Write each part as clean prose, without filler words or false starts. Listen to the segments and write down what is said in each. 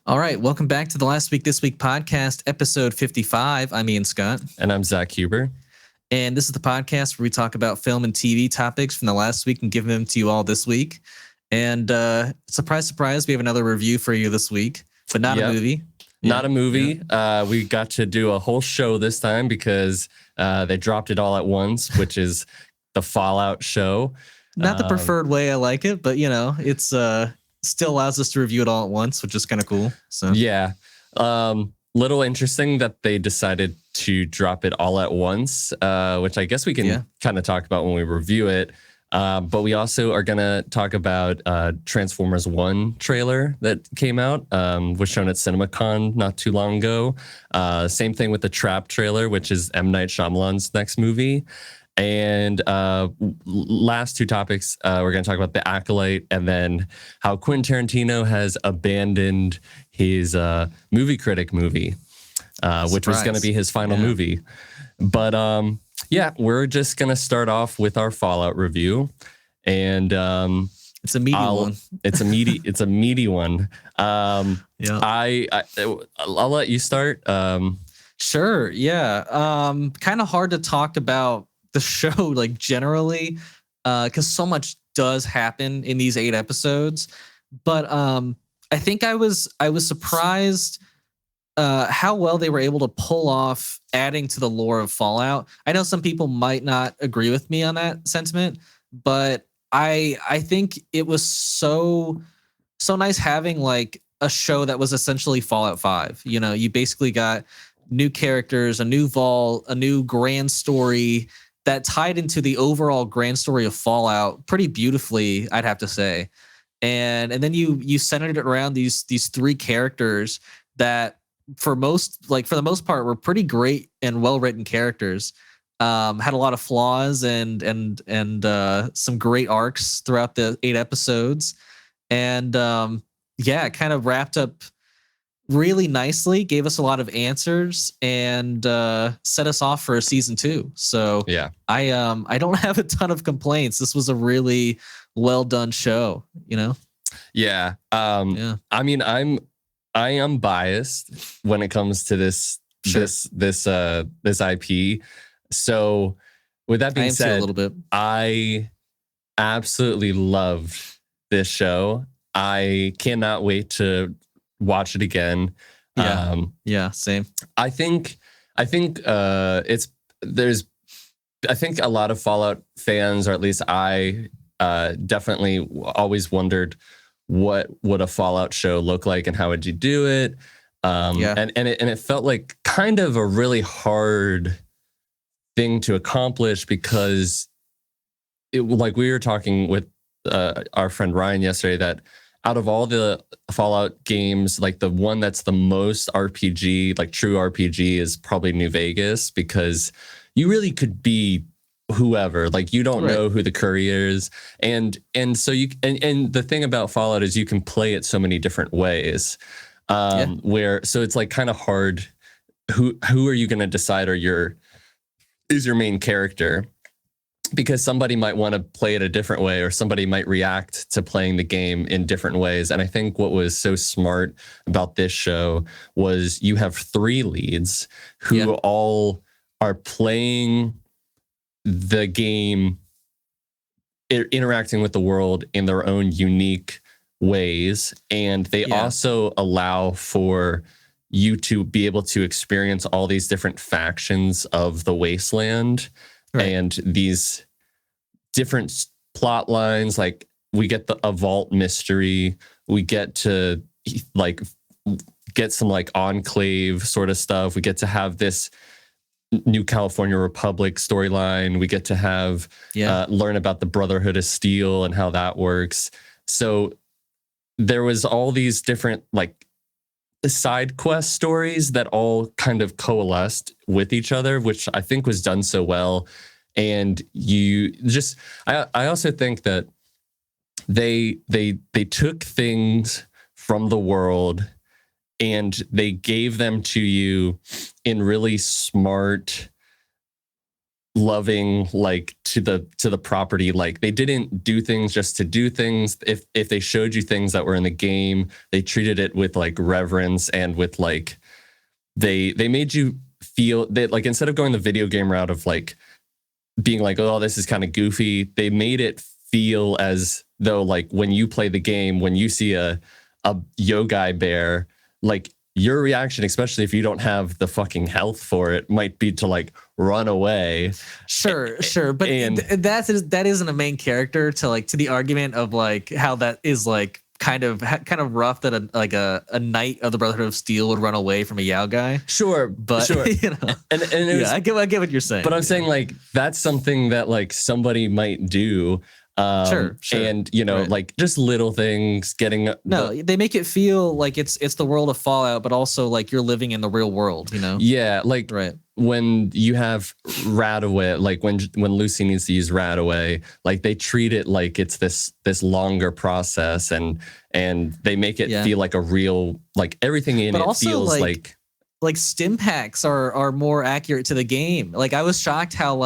All right, welcome back to the Last Week This Week podcast, episode 55. I'm Ian Scott. And I'm Zack Huber. And this is the podcast where we talk about film and TV topics from the last week and give them to you all this week. And surprise, surprise, we have another review for you this week, but not a movie. Not a movie. Yeah. We got to do a whole show this time because they dropped it all at once, which is the Fallout show. Not the preferred way I like it, but, you know, it's still allows us to review it all at once, which is kind of cool. So yeah. Little interesting that they decided to drop it all at once, which I guess we can kind of talk about when we review it. But we also are going to talk about Transformers 1 trailer that came out, was shown at CinemaCon not too long ago. Same thing with the Trap trailer, which is M. Night Shyamalan's next movie. And last two topics, we're going to talk about The Acolyte and then how Quentin Tarantino has abandoned his movie critic movie, which was going to be his final movie. But we're just going to start off with our Fallout review. And it's a meaty one. It's a meaty one. I'll let you start. Sure. Yeah. Kind of hard to talk about the show like generally because so much does happen in these 8 episodes, but I think I was surprised how well they were able to pull off adding to the lore of Fallout. I know some people might not agree with me on that sentiment, but I think it was so nice having like a show that was essentially Fallout 5. You know, you basically got new characters, a new vault, a new grand story that tied into the overall grand story of Fallout pretty beautifully, I'd have to say. And then you centered it around these 3 characters that for the most part were pretty great and well-written characters. Had a lot of flaws and some great arcs throughout the 8 episodes. And it kind of wrapped up really nicely, gave us a lot of answers, and set us off for a season 2. So I don't have a ton of complaints. This was a really well done show, you know? I mean, I am biased when it comes to this IP. So with that being said, a little bit. I absolutely loved this show. I cannot wait to watch it again. Same. I think a lot of Fallout fans, or at least I, definitely always wondered what would a Fallout show look like and how would you do it. And it felt like kind of a really hard thing to accomplish because like we were talking with our friend Ryan yesterday that out of all the Fallout games, like the one that's the most RPG, like true RPG, is probably New Vegas, because you really could be whoever. Like you don't know who the courier is, and so you and the thing about Fallout is you can play it so many different ways. Where so it's like kind of hard. Who are you going to decide is your main character? Because somebody might want to play it a different way, or somebody might react to playing the game in different ways. And I think what was so smart about this show was you have 3 leads who all are playing the game, interacting with the world in their own unique ways. And they also allow for you to be able to experience all these different factions of the wasteland. And these different plot lines, like we get a vault mystery, we get to like get some like enclave sort of stuff. We get to have this New California Republic storyline. We get to have learn about the Brotherhood of Steel and how that works. So there was all these different like side quest stories that all kind of coalesced with each other, which I think was done so well. And I also think that they took things from the world and they gave them to you in really smart loving, like, to the property. Like, they didn't do things just to do things. If they showed you things that were in the game, they treated it with like reverence, and with like they made you feel that, like, instead of going the video game route of like being like, oh, this is kind of goofy, they made it feel as though, like, when you play the game, when you see a yogai bear, like, your reaction, especially if you don't have the fucking health for it, might be to like run away. Sure. But that isn't a main character to the argument of like how that is like kind of rough that a knight of the Brotherhood of Steel would run away from a Yao guy. Sure. You know, and it was, I get what you're saying. But I'm saying, like, that's something that like somebody might do. Sure. And, you know, right, like, just little things getting. They make it feel like it's the world of Fallout, but also like you're living in the real world, you know? Yeah. Like, right, when you have Radaway, like when Lucy needs to use Radaway, like, they treat it like it's this longer process, and they make it feel like a real, like, everything in but it also feels like stim packs are more accurate to the game. Like, I was shocked how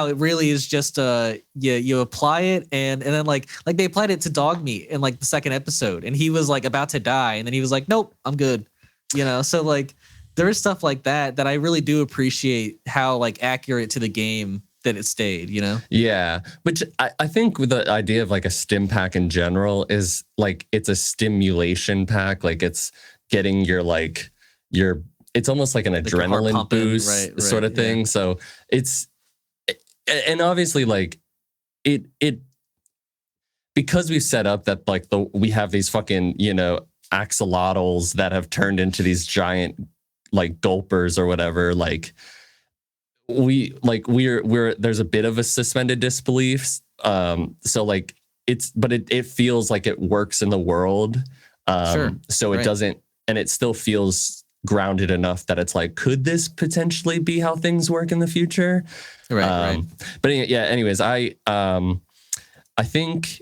it really is just you apply it and then like they applied it to Dogmeat in like the second episode, and he was like about to die, and then he was like, nope, I'm good, you know? So like there is stuff like that I really do appreciate, how like accurate to the game that it stayed, you know? Yeah, which I think with the idea of like a stim pack in general is like, it's a stimulation pack, like it's getting it's almost like an adrenaline boost, right, sort of thing. Yeah. So and obviously, like, it because we've set up that like we have these fucking, you know, axolotls that have turned into these giant like gulpers or whatever. Like, we're there's a bit of a suspended disbelief. So like it feels like it works in the world. Sure. So it doesn't, and it still feels grounded enough that it's like, could this potentially be how things work in the future? Right. But yeah, anyways, I think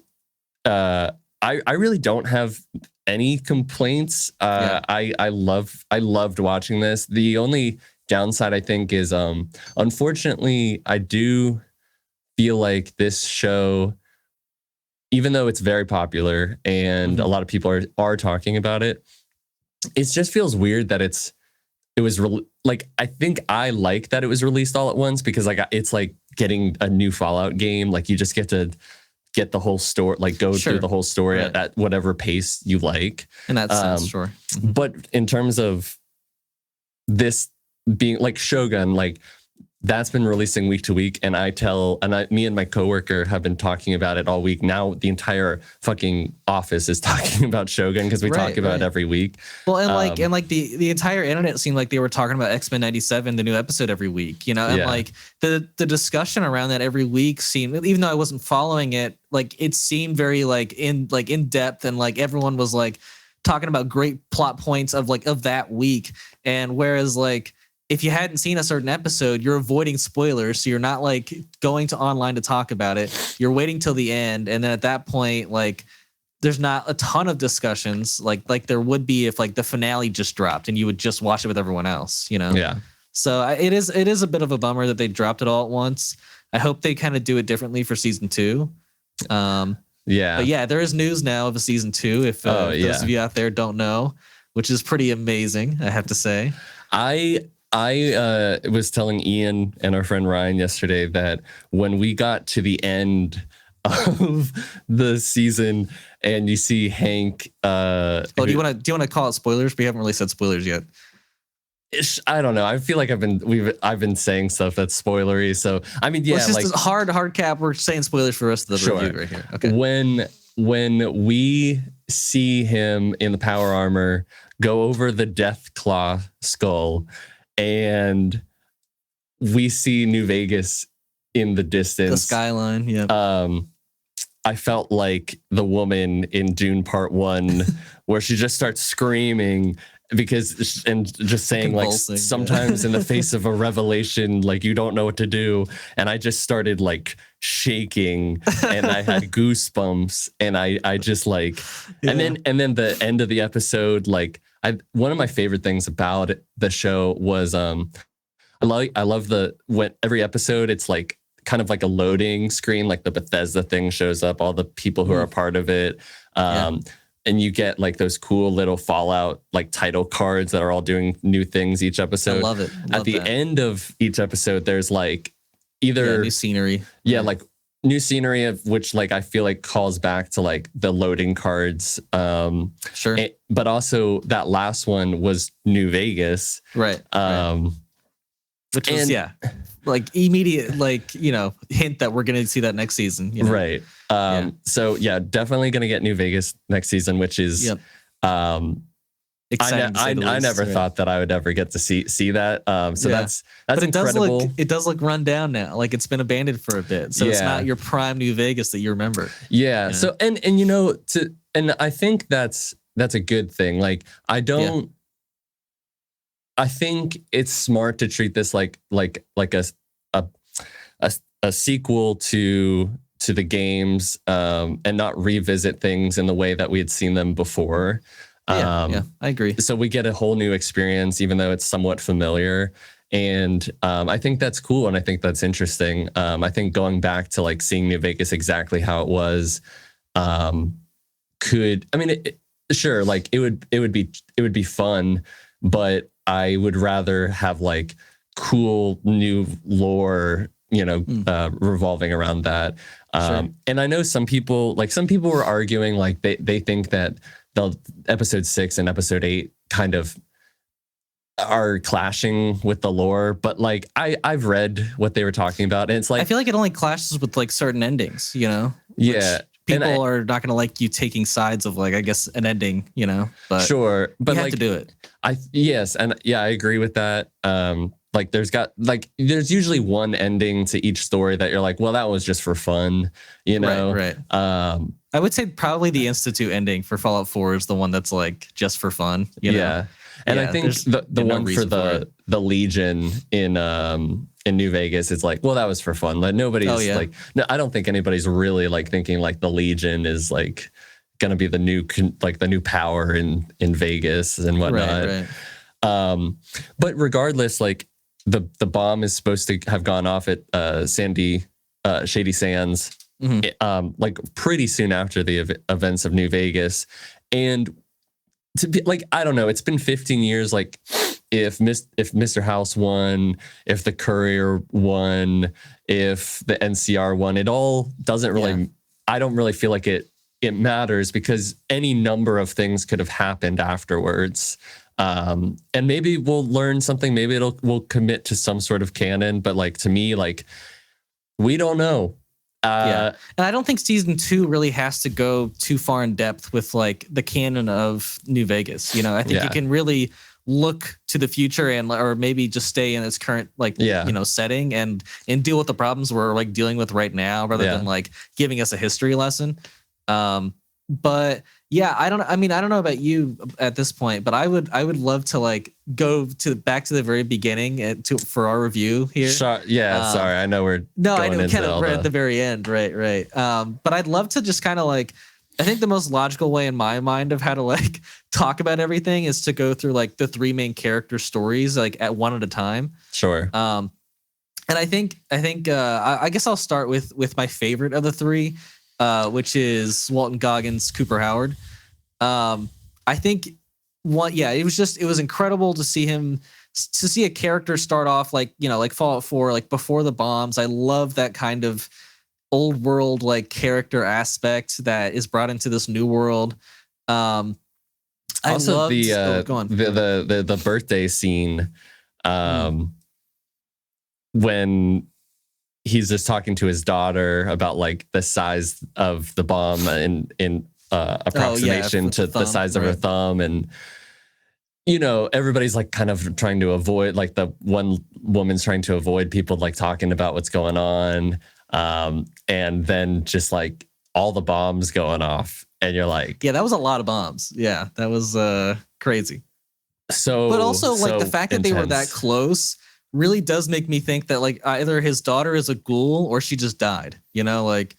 I really don't have any complaints. I loved watching this. The only downside, I think, is unfortunately, I do feel like this show, even though it's very popular and a lot of people are talking about it, it just feels weird that it was like, I think I like that it was released all at once, because like it's like getting a new Fallout game. Like, you just get to get the whole story, like go through the whole story at whatever pace you like. In that sense, sure. But in terms of this being like Shogun, like, that's been releasing week to week, and me and my coworker have been talking about it all week. Now the entire fucking office is talking about Shogun, because we talk about it every week. Well, and like the entire internet seemed like they were talking about X-Men 97, the new episode, every week, you know? And like the discussion around that every week seemed, even though I wasn't following it, like it seemed very in depth, and like everyone was like talking about great plot points of that week. And whereas like, if you hadn't seen a certain episode, you're avoiding spoilers. So you're not like going to online to talk about it. You're waiting till the end. And then at that point, like, there's not a ton of discussions like there would be if like the finale just dropped and you would just watch it with everyone else, you know? Yeah. So it is a bit of a bummer that they dropped it all at once. I hope they kind of do it differently for season 2. But yeah, there is news now of a season 2. If those of you out there don't know, which is pretty amazing, I have to say. I was telling Ian and our friend Ryan yesterday that when we got to the end of the season and you see Hank, do you want to call it spoilers? We haven't really said spoilers yet. I don't know. I feel like I've been saying stuff that's spoilery. So I mean, yeah, it's just a hard cap. We're saying spoilers for the rest of the review right here. Okay. When we see him in the power armor go over the Deathclaw skull, and we see New Vegas in the distance, the skyline. Yeah. I felt like the woman in Dune Part 1, where she just starts screaming and just saying like, sometimes in the face of a revelation, like, you don't know what to do. And I just started like shaking, and I had goosebumps, and I just like, and then the end of the episode, like, one of my favorite things about the show was, I I love when every episode it's like kind of like a loading screen, like the Bethesda thing shows up, all the people who are a part of it. And you get like those cool little Fallout like title cards that are all doing new things each episode. I love it. At the end of each episode, there's like either new scenery. Like new scenery of which like I feel like calls back to like the loading cards. Sure. But also that last one was New Vegas. Right. Which was like immediate, like, you know, hint that we're going to see that next season. You know? Right. So yeah, definitely going to get New Vegas next season, which is exciting. I never thought that I would ever get to see that. So that's but incredible. It does look run down now. Like it's been abandoned for a bit. So it's not your prime New Vegas that you remember. Yeah. You know? So and you know and I think that's a good thing. Like I think it's smart to treat this like a sequel to the games, and not revisit things in the way that we had seen them before. I agree. So we get a whole new experience, even though it's somewhat familiar. And I think that's cool, and I think that's interesting. I think going back to like seeing New Vegas exactly how it was, sure, like it would be fun, but I would rather have like cool new lore, you know, revolving around that. And I know some people were arguing like they think that the episode 6 and episode 8 kind of are clashing with the lore, but like I've read what they were talking about, and it's like I feel like it only clashes with like certain endings, you know. People are not going to like you taking sides of like, I guess, an ending, you know. But sure, but you have like to do it. I agree with that. Like there's usually one ending to each story that you're like, well, that was just for fun, you know. Right. I would say probably the Institute ending for Fallout 4 is the one that's like just for fun, you know? Yeah. And I think the one for the Legion in New Vegas, it's like, well, that was for fun. Like nobody's like, no, I don't think anybody's really like thinking like the Legion is like going to be the new power in Vegas and whatnot. Right. But regardless, like the bomb is supposed to have gone off at Shady Sands, like pretty soon after the events of New Vegas. And to be like, I don't know, it's been 15 years. Like if Mr. House won, if the Courier won, if the NCR won, it all doesn't really, I don't really feel like it matters, because any number of things could have happened afterwards. And maybe we'll learn something, maybe we'll commit to some sort of canon, but like to me, like we don't know. And I don't think season 2 really has to go too far in depth with like the canon of New Vegas. You know, I think you can really look to the future or maybe just stay in its current setting and deal with the problems we're like dealing with right now, rather than like giving us a history lesson. But yeah, I don't know about you at this point, but I would love to like go back to the very beginning for our review here. Sure. Yeah. Sorry. I know we're I know kind of right at the very end. Right. But I'd love to just kind of like, I think the most logical way in my mind of how to like talk about everything is to go through like the 3 main character stories, like at one at a time. Sure. And I guess I'll start with my favorite of the 3. Which is Walton Goggins, Cooper Howard. I think it was incredible to see a character start off like, you know, like Fallout 4, like before the bombs. I love that kind of old world like character aspect that is brought into this new world. Also the birthday scene, when he's just talking to his daughter about like the size of the bomb in approximation to the size of her thumb. And, you know, everybody's like kind of trying to avoid, like the one woman's trying to avoid people like talking about what's going on. And then just like all the bombs going off, and you're like, yeah, that was a lot of bombs. Yeah, that was crazy. But also like the fact that they were that close really does make me think that like either his daughter is a ghoul or she just died, you know, like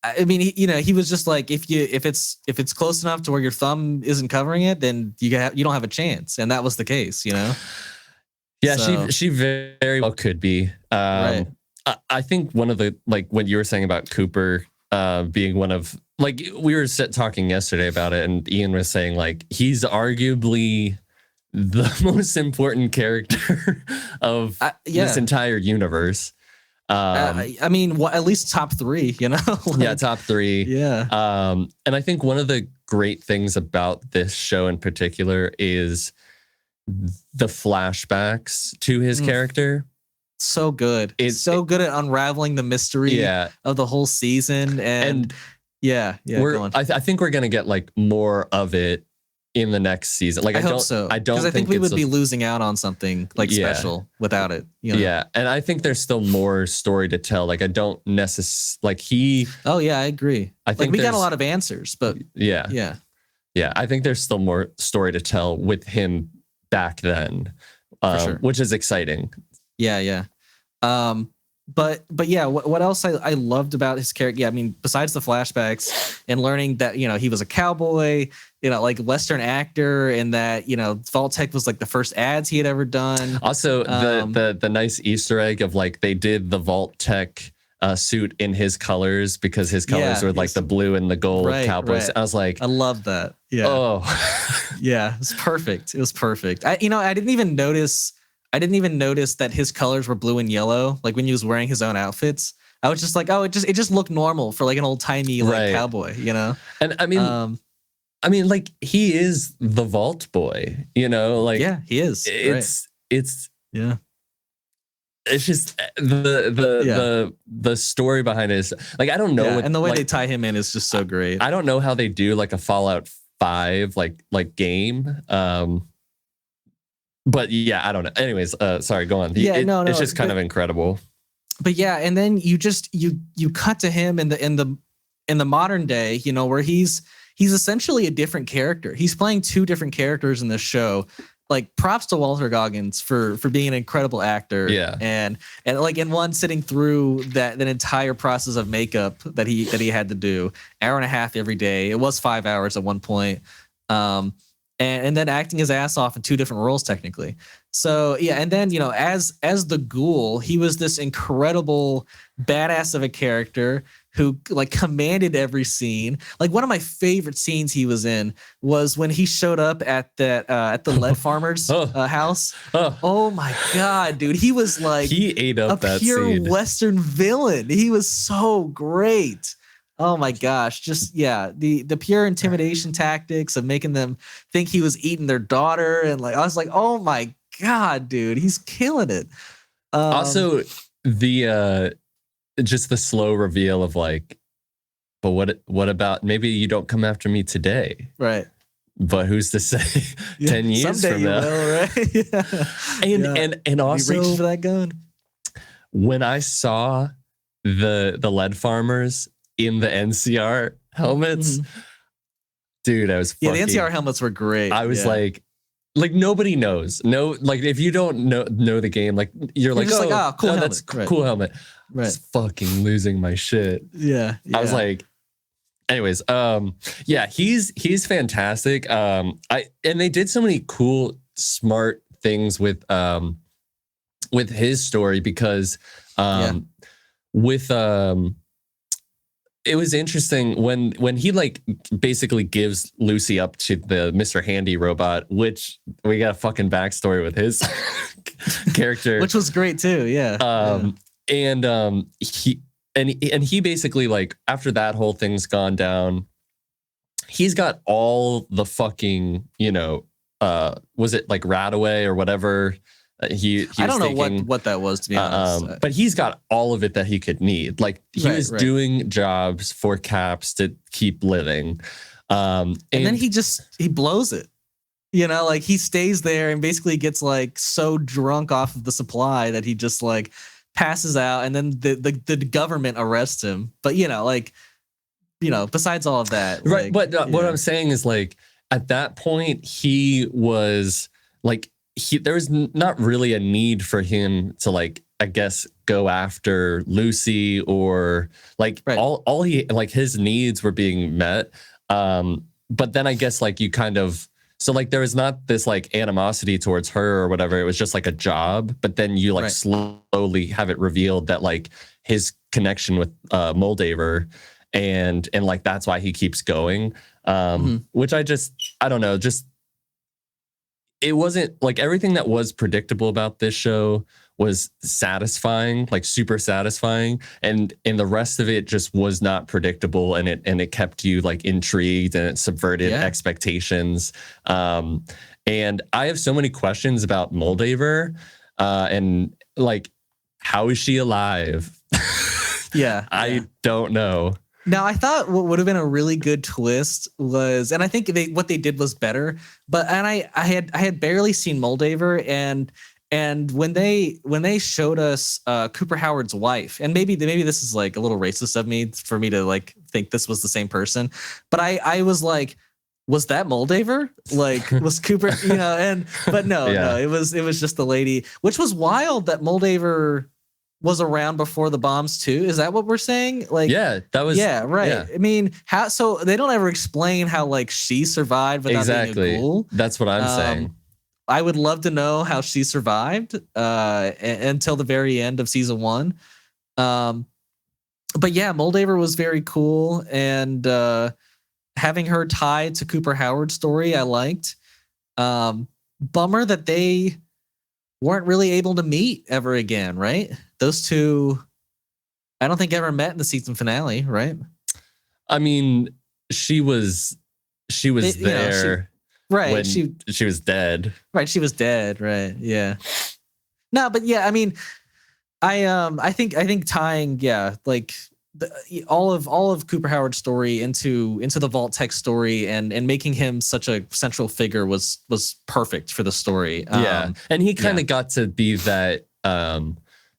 I mean, he was just like, if it's close enough to where your thumb isn't covering it, then you don't have a chance. And that was the case, you know? Yeah, so. she very well could be. Right. I think one of the, like what you were saying about Cooper being one of, like we were talking yesterday about it, and Ian was saying like he's arguably the most important character of this entire universe. I mean, at least top 3, you know? Like, yeah, top 3. Yeah. And I think one of the great things about this show in particular is the flashbacks to his character. So good. It's so good at unraveling the mystery of the whole season. And I think we're gonna get like more of it in the next season. Like I hope so. I don't, because I think we would be losing out on something like special without it. You know? Yeah, and I think there's still more story to tell. Like I don't necessarily like he. Oh yeah, I agree. I think we got a lot of answers, but yeah. I think there's still more story to tell with him back then, sure. Which is exciting. Yeah. But yeah, what else I loved about his character? Yeah, I mean, besides the flashbacks and learning that, you know, he was a cowboy, you know, like Western actor, and that, you know, Vault-Tec was like the first ads he had ever done. Also, the nice Easter egg of like they did the Vault-Tec suit in his colors, because his colors were like the blue and the gold cowboys. Right. I was like, I love that. Yeah. Oh, yeah, it's perfect. It was perfect. I didn't even notice that his colors were blue and yellow, like when he was wearing his own outfits. I was just like, oh, it just looked normal for like an old timey like cowboy, you know? And I mean, like he is the Vault Boy, you know, like he is. It's yeah. It's just the story behind it is like, I don't know. And the way they tie him in is just so great. I don't know how they do like a Fallout 5 like game. But yeah, I don't know. Anyways, sorry, go on. It's just kind of incredible. But yeah, and then you cut to him in the modern day, you know, where he's essentially a different character. He's playing 2 different characters in this show. Like, props to Walter Goggins for being an incredible actor. Yeah. And like in one, sitting through that entire process of makeup that he had to do, hour and a half every day. It was 5 hours at one point. And then acting his ass off in 2 different roles, technically. So yeah, and then, you know, as the Ghoul, he was this incredible badass of a character who like commanded every scene. Like, one of my favorite scenes he was in was when he showed up at the lead farmer's house. Oh my god, dude, he was like, he ate up that pure scene. Western villain. He was so great. Oh my gosh, just the pure intimidation tactics of making them think he was eating their daughter, and like I was like, oh my god, dude, he's killing it. Also, the just the slow reveal of like, but what about maybe you don't come after me today, right? But who's to say 10 years someday from now, you will, right? And also, you reach for that gun. When I saw the lead farmers in the NCR helmets, dude, I was fucking, the NCR helmets were great. I was like nobody knows. No, like if you don't know the game, like you're like, cool helmet. That's cool helmet. Right. Just fucking losing my shit. Yeah. I was like, anyways, he's fantastic. And they did so many cool, smart things with his story, because it was interesting when he like basically gives Lucy up to the Mr. Handy robot, which we got a fucking backstory with his character, which was great too. Yeah. And he basically, like, after that whole thing's gone down, he's got all the fucking, you know, was it like Radaway or whatever? I don't know what that was, to be honest. But he's got all of it that he could need. Like, he was doing jobs for Caps to keep living. And then he blows it. You know, like, he stays there and basically gets like so drunk off of the supply that he just like passes out, and then the government arrests him. But besides all of that, right? Like, but what I'm saying is, like, at that point, he was like, there was not really a need for him to, like, I guess, go after Lucy, or like all he, like, his needs were being met. But then I guess, like, you kind of So like there was not this like animosity towards her or whatever. It was just like a job. But then you like slowly have it revealed that like his connection with Moldaver and like that's why he keeps going. Which I don't know, just it wasn't like everything that was predictable about this show was satisfying, like super satisfying, and the rest of it just was not predictable, and it kept you like intrigued, and it subverted expectations. And I have so many questions about Moldaver, and like, how is she alive? I don't know. Now, I thought what would have been a really good twist was, and I think what they did was better, but I had barely seen Moldaver, and when they showed us Cooper Howard's wife, and maybe this is like a little racist of me for me to like think this was the same person, but I was like, was that Moldaver? Like, was Cooper, but no, it was just the lady, which was wild that Moldaver was around before the bombs too. Is that what we're saying? Like, that was, right. Yeah. I mean, how, so they don't ever explain how like she survived without being a ghoul. That's what I'm saying. I would love to know how she survived until the very end of season 1. But yeah, Moldaver was very cool, and having her tied to Cooper Howard's story, I liked. Bummer that they weren't really able to meet ever again, right? Those two, I don't think ever met in the season finale, right? I mean, she was there. Right. When she was dead. Right. She was dead. Right. Yeah. No, but yeah, I mean, I think tying, like all of Cooper Howard's story into the Vault Tech story and making him such a central figure was perfect for the story. And he kind of got to be that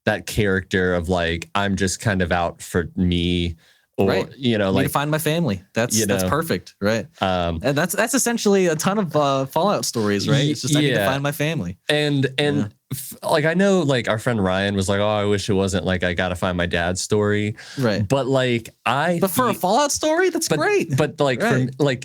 that character of like, I'm just kind of out for me. Or, like to find my family. That's perfect. Right. And that's essentially a ton of Fallout stories, right? It's just I need to find my family. And like, I know like our friend Ryan was like, oh, I wish it wasn't like I got to find my dad's story. Right. But like but for a Fallout story, that's great. But like,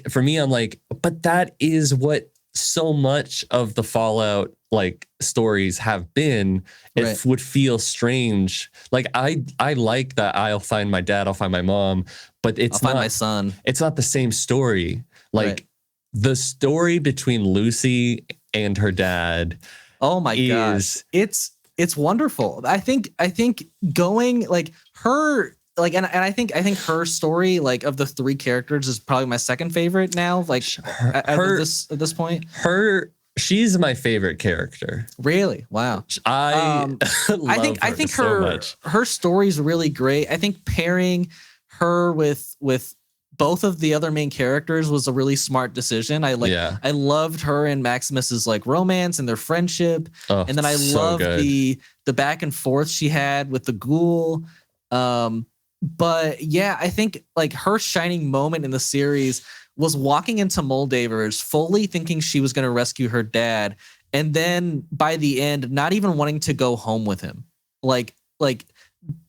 for me, I'm like, but that is what so much of the Fallout like stories have been. It would feel strange. Like I like that I'll find my dad, I'll find my mom, but I'll find my son. It's not the same story. Like the story between Lucy and her dad. Oh my gosh. It's wonderful. I think going like her, like, and I think her story, like, of the 3 characters is probably my second favorite now. Like at this point, she's my favorite character. Really? Wow. I think her story is really great. I think pairing her with both of the other main characters was a really smart decision. I loved her and Maximus's like romance and their friendship. And then I loved the back and forth she had with the ghoul. But yeah, I think like her shining moment in the series was walking into Moldaver's fully thinking she was going to rescue her dad. And then by the end, not even wanting to go home with him, like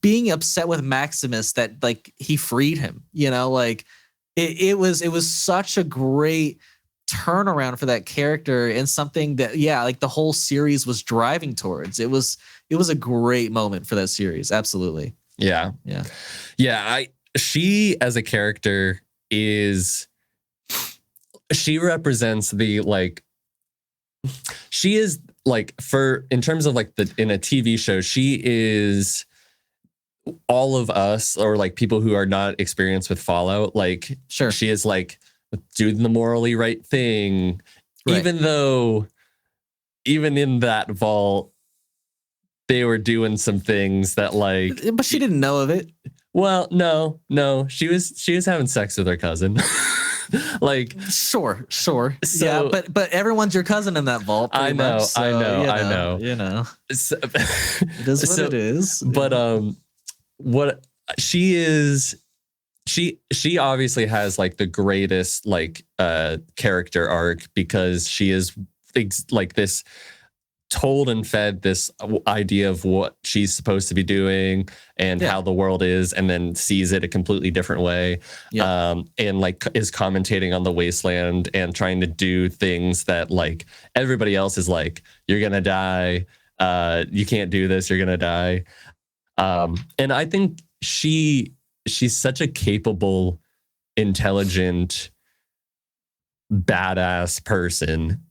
being upset with Maximus that like he freed him, like it was such a great turnaround for that character and something that, like the whole series was driving towards. It was a great moment for that series. Absolutely. Yeah. She as a character she represents the like, she is like, in terms of like in a TV show, she is all of us, or like people who are not experienced with Fallout. Like, sure, she is like doing the morally right thing, even though even in that vault, they were doing some things that like, but she didn't know of it. Well, no, she was having sex with her cousin. Like, sure. So, yeah, but everyone's your cousin in that vault. I know. So, I know. So, it is what it is. But what she is, she obviously has like the greatest like character arc, because she is like this told and fed this idea of what she's supposed to be doing and how the world is, and then sees it a completely different way. And like is commentating on the wasteland and trying to do things that like everybody else is like, you're gonna die, you can't do this, you're gonna die. And I think she's such a capable, intelligent, badass person.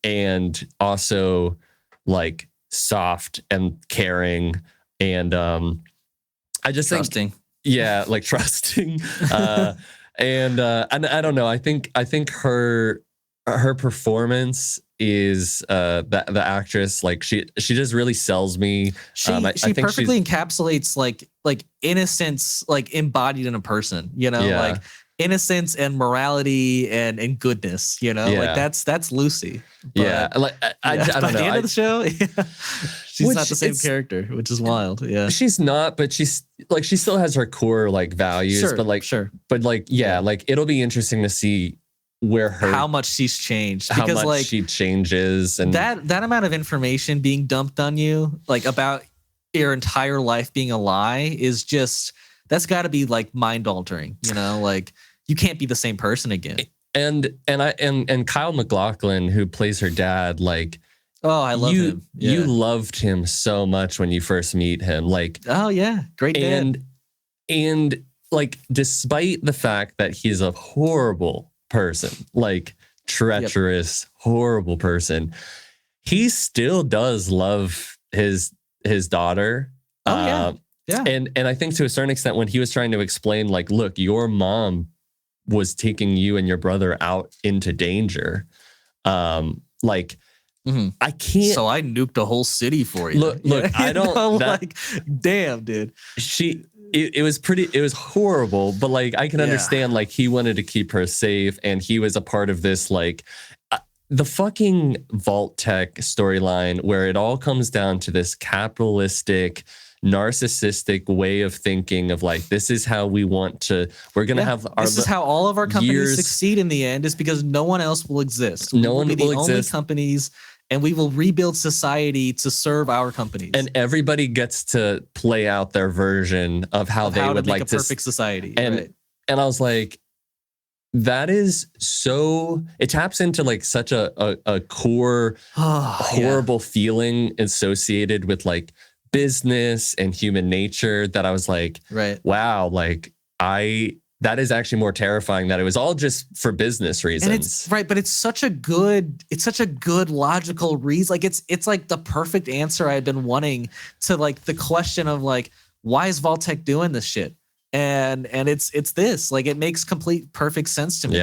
And also like soft and caring, and I just trusting. Think, like trusting. And I don't know. I think her performance is the actress, like she just really sells me. She perfectly encapsulates like innocence, like embodied in a person. You know, like innocence and morality and goodness, you know, like that's Lucy. But, like I don't know. By the end of the show, she's not the same character, which is wild. Yeah, she's not, but she's like she still has her core like values. But like like it'll be interesting to see where how much she's changed, because how much like she changes, and that amount of information being dumped on you, like about your entire life being a lie, is just. That's got to be like mind altering, you know, like you can't be the same person again. And Kyle MacLachlan, who plays her dad, like, oh, I love him. Yeah. You loved him so much when you first meet him, like, oh yeah, great dad. And like, despite the fact that he's a horrible person, like treacherous, horrible person, he still does love his daughter. Oh yeah. Yeah. And I think to a certain extent, when he was trying to explain, like, look, your mom was taking you and your brother out into danger. Like, I can't. So I nuked a whole city for you. Look, I don't like, damn, dude. It was horrible, but like, I can understand, like, he wanted to keep her safe, and he was a part of this, like, the fucking Vault Tech storyline where it all comes down to this capitalistic, narcissistic way of thinking of like, this is how we want to, we're going to have our, this is how all of our companies succeed in the end, is because no one else will exist. No one will be will the exist. Only companies, and we will rebuild society to serve our companies. And everybody gets to play out their version of how they would like to make a perfect society. And I was like, that is so, it taps into like such a core horrible feeling associated with like business and human nature, that I was like, wow, like that is actually more terrifying that it was all just for business reasons. And it's but it's such a good logical reason. Like it's like the perfect answer I had been wanting to like the question of like, why is Vault-Tec doing this shit? And it's this, like, it makes perfect sense to me.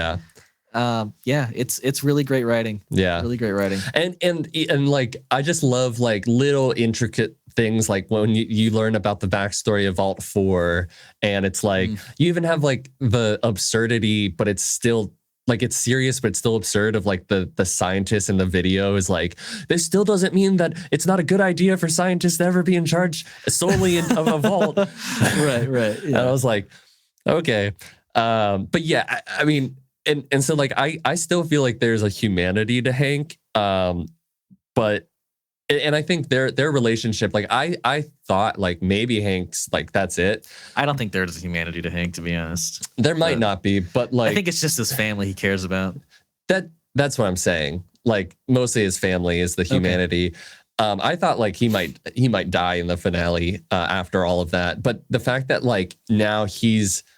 It's really great writing. Really great writing. And like, I just love like little intricate things, like when you learn about the backstory of Vault 4, and it's like you even have like the absurdity, but it's still like, it's serious, but it's still absurd, of like the scientist in the video is like, this still doesn't mean that it's not a good idea for scientists to ever be in charge solely of a vault. Right. Yeah. And I was like, okay. But yeah, I mean, and so like, I still feel like there's a humanity to Hank. But I think their relationship, like I thought like maybe Hank's like, that's it. I don't think there's a humanity to Hank, to be honest. There might not be, but like, I think it's just his family he cares about. That's what I'm saying. Like, mostly his family is the humanity. Okay. I thought like he might die in the finale after all of that. But the fact that like now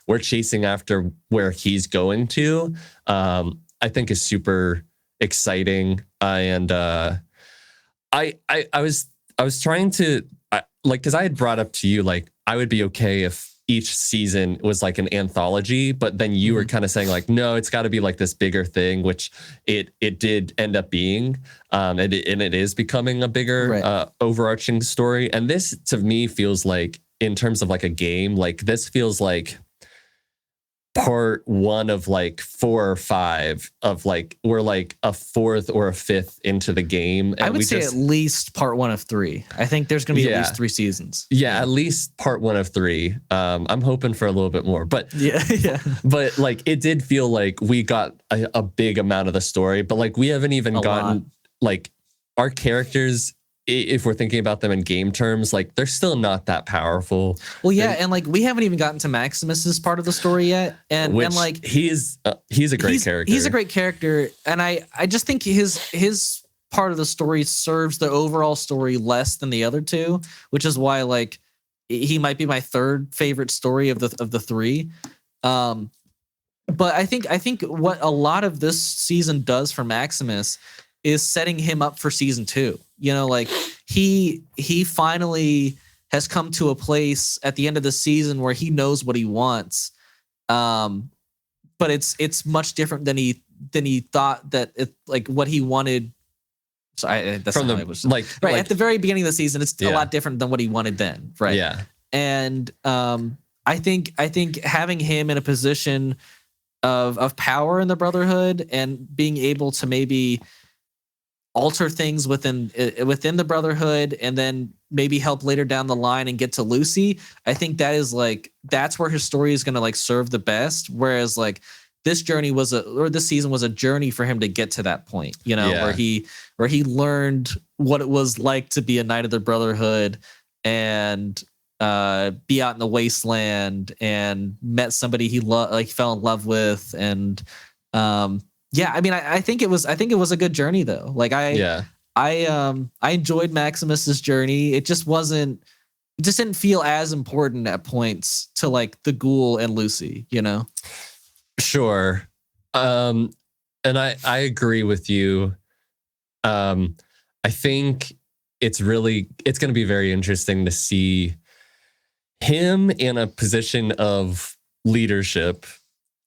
we're chasing after where he's going to, I think is super exciting. And I was trying to like, because I had brought up to you, like, I would be okay if each season was like an anthology, but then you were kind of saying like, no, it's got to be like this bigger thing, which it did end up being, and it is becoming a bigger overarching story. And this to me feels like, in terms of like a game, like this feels like part 1 of like 4 or 5 of like, we're like a 4th or a 5th into the game. And I would say at least part 1 of 3. I think there's going to be at least 3 seasons. Yeah, at least part 1 of 3. I'm hoping for a little bit more, but but like, it did feel like we got a big amount of the story, but like we haven't even gotten like our characters, if we're thinking about them in game terms, like they're still not that powerful. Well, yeah, and like we haven't even gotten to Maximus's part of the story yet, and like he's a great character. He's a great character, and I just think his part of the story serves the overall story less than the other two, which is why like he might be my third favorite story of the three. But I think what a lot of this season does for Maximus is setting him up for season 2. You know, like he finally has come to a place at the end of the season where he knows what he wants. But it's much different than he thought that it, like what he wanted. So that's from the was, right at the very beginning of the season. It's a lot different than what he wanted then. Right. Yeah. And I think having him in a position of power in the Brotherhood and being able to maybe alter things within the Brotherhood and then maybe help later down the line and get to Lucy, I think that's where his story is going to like serve the best. Whereas like this season was a journey for him to get to that point, you know, where he learned what it was like to be a knight of the Brotherhood and be out in the wasteland and met somebody he fell in love with. And I mean, I think it was a good journey though. Like I enjoyed Maximus's journey. It just didn't feel as important at points to like the Ghoul and Lucy, you know? Sure. And I agree with you. I think it's going to be very interesting to see him in a position of leadership,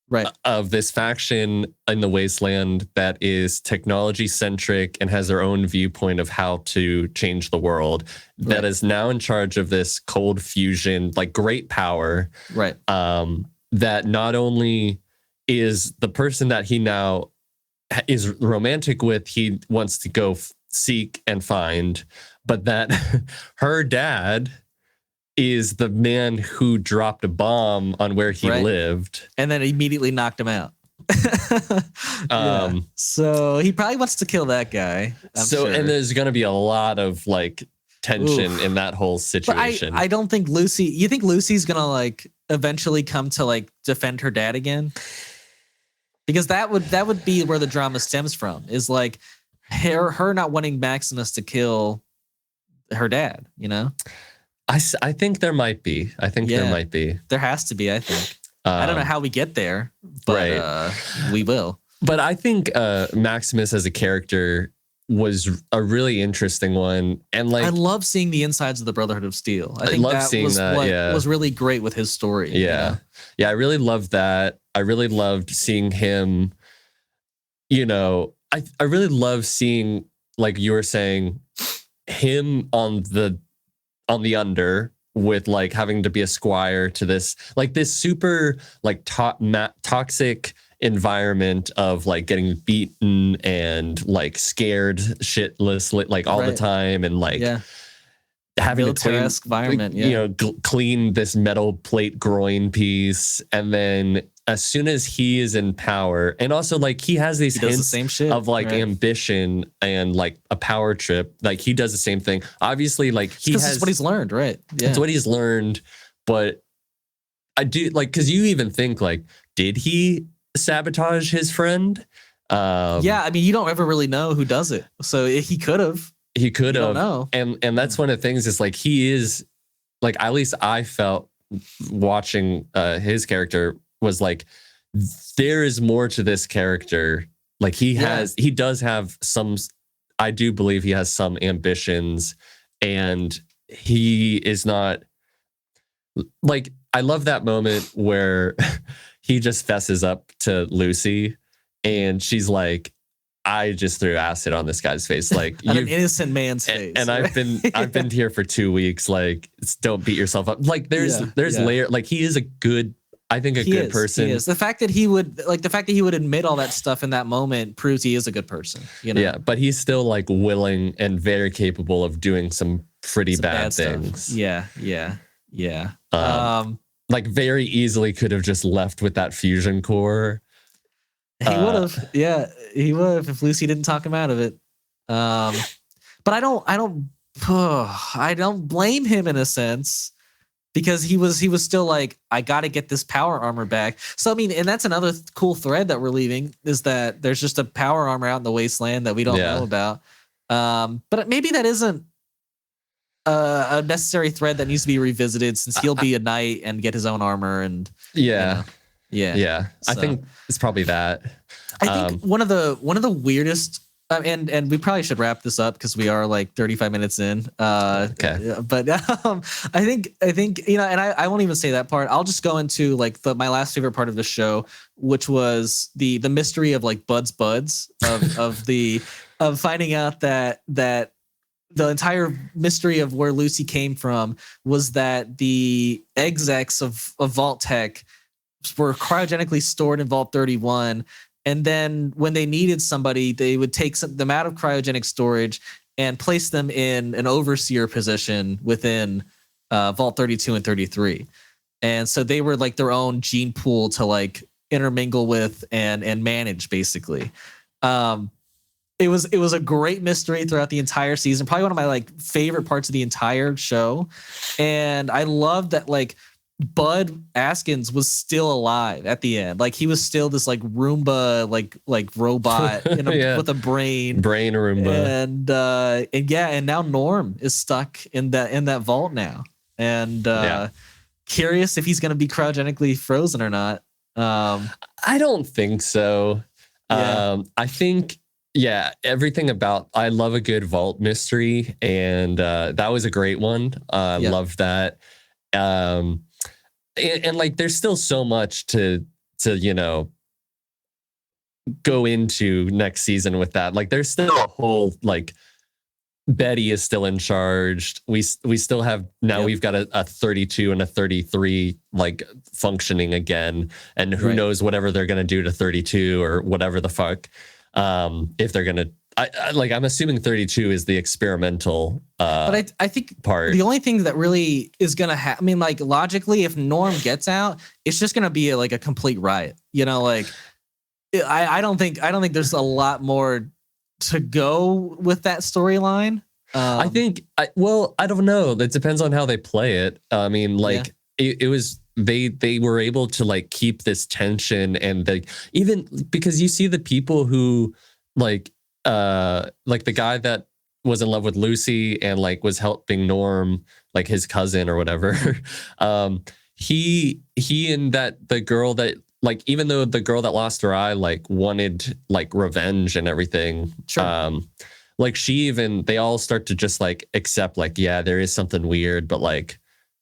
right, of this faction in the Wasteland that is technology centric and has their own viewpoint of how to change the world, that is now in charge of this cold fusion, like great power, right? That not only is the person that he now is romantic with, he wants to go seek and find, but that her dad is the man who dropped a bomb on where he lived. And then immediately knocked him out. So he probably wants to kill that guy. I'm sure. And there's going to be a lot of like tension in that whole situation. But I don't think you think Lucy's going to like eventually come to like defend her dad again? Because that would be where the drama stems from, is like her not wanting Maximus to kill her dad, you know? I think there might be. There might be. There has to be, I think. I don't know how we get there, but we will. But I think Maximus as a character was a really interesting one. And like, I love seeing the insides of the Brotherhood of Steel. I think that was really great with his story. Yeah. You know? Yeah, I really loved that. I really loved seeing him, you know, I really love seeing, like you were saying, him on the under with like having to be a squire to this super like toxic environment of like getting beaten and like scared shitless like all the time, and like having to clean environment, you know, clean this metal plate groin piece. And then as soon as he is in power, and also like he has these hints the same shit, of like ambition and like a power trip, like he does the same thing. Obviously, like that's what he's learned, right? Yeah, it's what he's learned. But I do like, because you even think like, did he sabotage his friend? I mean, you don't ever really know who does it, so he could have. He could have. Know. And that's one of the things, is like he is like, at least I felt watching his character was like, there is more to this character. Like he does have some, I do believe he has some ambitions, and he is not like, I love that moment where he just fesses up to Lucy and she's like, I just threw acid on this guy's face, like an innocent man's face. And right? I've been here for 2 weeks. Like, don't beat yourself up. Like there's layer. Like he is a good person. He is. The fact that he would admit all that stuff in that moment proves he is a good person. You know? Yeah, but he's still like willing and very capable of doing some pretty bad things. Stuff. Yeah. Like very easily could have just left with that fusion core. He would have. Yeah, he would have if Lucy didn't talk him out of it. but I don't blame him in a sense, because he was still like, I got to get this power armor back. So I mean, and that's another cool thread that we're leaving, is that there's just a power armor out in the wasteland that we don't know about. But maybe that isn't a necessary thread that needs to be revisited, since he'll be a knight and get his own armor. And yeah. So, I think it's probably that. I think one of the weirdest, and we probably should wrap this up because we are like 35 minutes in. Okay. But I think and I won't even say that part. I'll just go into like my last favorite part of the show, which was the mystery of like Bud's buds of finding out that the entire mystery of where Lucy came from was that the execs of Vault Tech were cryogenically stored in Vault 31. And then when they needed somebody, they would take them out of cryogenic storage and place them in an overseer position within Vault 32 and 33. And so they were like their own gene pool to like intermingle with and manage, basically. It was a great mystery throughout the entire season. Probably one of my like favorite parts of the entire show. And I love that like Bud Askins was still alive at the end. Like he was still this like Roomba, like robot with a brain Roomba. And now Norm is stuck in that vault now. And curious if he's going to be cryogenically frozen or not. I don't think so. I think, everything about, I love a good vault mystery, and that was a great one. Loved that. And like, there's still so much to go into next season with that. Like, there's still a whole like, Betty is still in charge. We still have now. We've got a 32 and a 33 like functioning again, and who knows whatever they're gonna do to 32 or whatever the fuck. If they're gonna, I'm assuming 32 is the experimental. But I think part. The only thing that really is gonna happen, I mean, like logically, if Norm gets out, it's just gonna be like a complete riot. Like I don't think there's a lot more to go with that storyline. I think I don't know. It depends on how they play it. I mean, like it was they were able to like keep this tension, and like even because you see the people who like the guy that was in love with Lucy and like was helping Norm, like his cousin or whatever. He and the girl that, like, even though the girl that lost her eye like wanted like revenge and everything, like they all start to just like accept like, there is something weird, but like,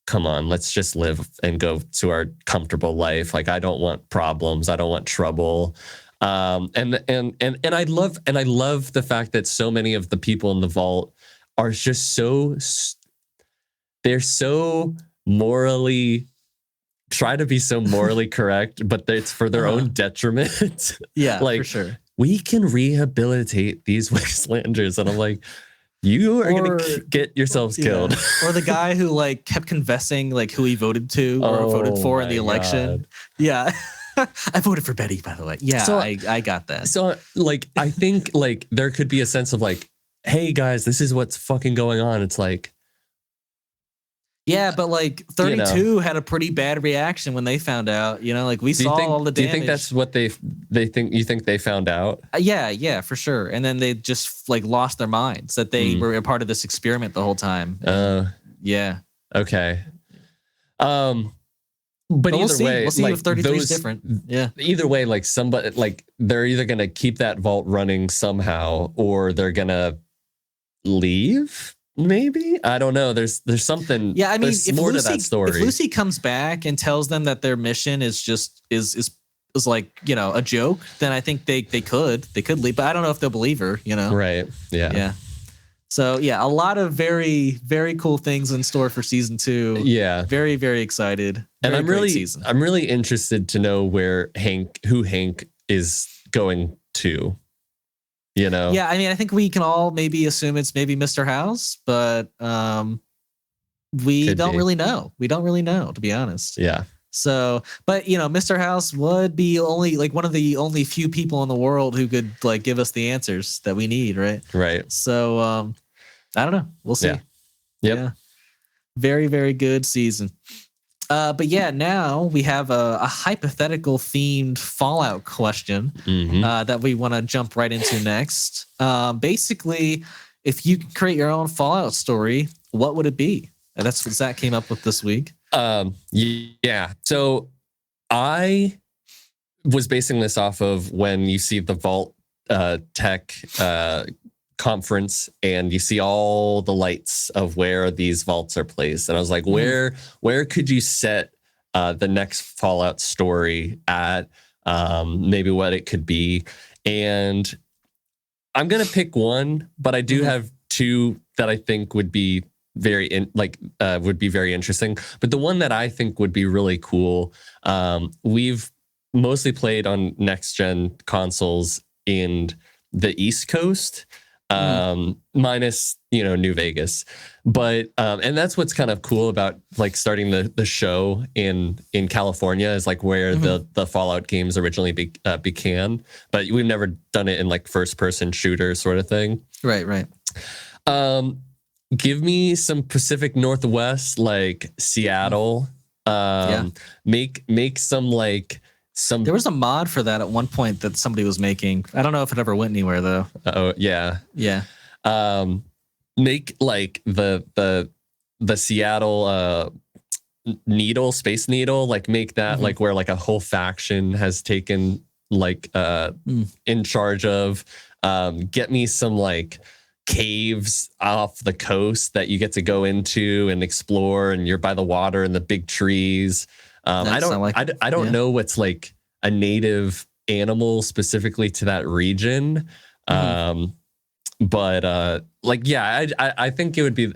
come on, let's just live and go to our comfortable life. Like, I don't want problems, I don't want trouble. And I love the fact that so many of the people in the vault are just they're so morally try to be so morally correct, but it's for their own detriment. Like, for sure. We can rehabilitate these wastelanders, and I'm like, you are gonna get yourselves killed. Or the guy who like kept confessing like who he voted to or voted for in the election. God. I voted for Betty, by the way. So, I got that. So like, I think like there could be a sense of like, hey guys, this is what's fucking going on. It's like, but like 32 had a pretty bad reaction when they found out, like we saw all the damage. Do you think that's what they think? You think they found out? Yeah, for sure. And then they just like lost their minds that they were a part of this experiment the whole time. Okay. But either way, we'll see if 33 is different. Either way, like somebody, like they're either gonna keep that vault running somehow, or they're gonna leave. Maybe, I don't know. There's something. Yeah, I mean, there's more to that story. If Lucy comes back and tells them that their mission is just is like a joke, then I think they could leave. But I don't know if they'll believe her. Right? Yeah. So a lot of very, very cool things in store for season 2. Yeah, very, very excited. And I'm really interested to know who Hank is going to. Yeah, I mean, I think we can all maybe assume it's maybe Mr. House, but we don't really know. We don't really know, to be honest. Yeah. So, but Mr. House would be only like one of the only few people in the world who could like give us the answers that we need, right? Right. So, I don't know. We'll see. Yeah. Yep. Yeah. Very, very good season. But yeah, now we have a hypothetical themed Fallout question that we want to jump right into next. Basically, if you could create your own Fallout story, what would it be? And that's what Zack came up with this week. Yeah. So I was basing this off of when you see the Vault Tech conference and you see all the lights of where these vaults are placed. And I was like, where could you set the next Fallout story at? Maybe what it could be. And I'm going to pick one, but I do have two that I think would be very interesting. But the one that I think would be really cool, we've mostly played on next gen consoles in the East Coast, minus New Vegas, but and that's what's kind of cool about like starting the show in California is like where the Fallout games originally began, but we've never done it in like first person shooter sort of thing. Right. Give me some Pacific Northwest, like Seattle. Make some like some. There was a mod for that at one point that somebody was making. I don't know if it ever went anywhere though. Oh yeah. Make like the Seattle Space Needle, like make that like where like a whole faction has taken like in charge of. Get me some like caves off the coast that you get to go into and explore, and you're by the water and the big trees. I don't know what's like a native animal specifically to that region. But like, yeah, I think it'd be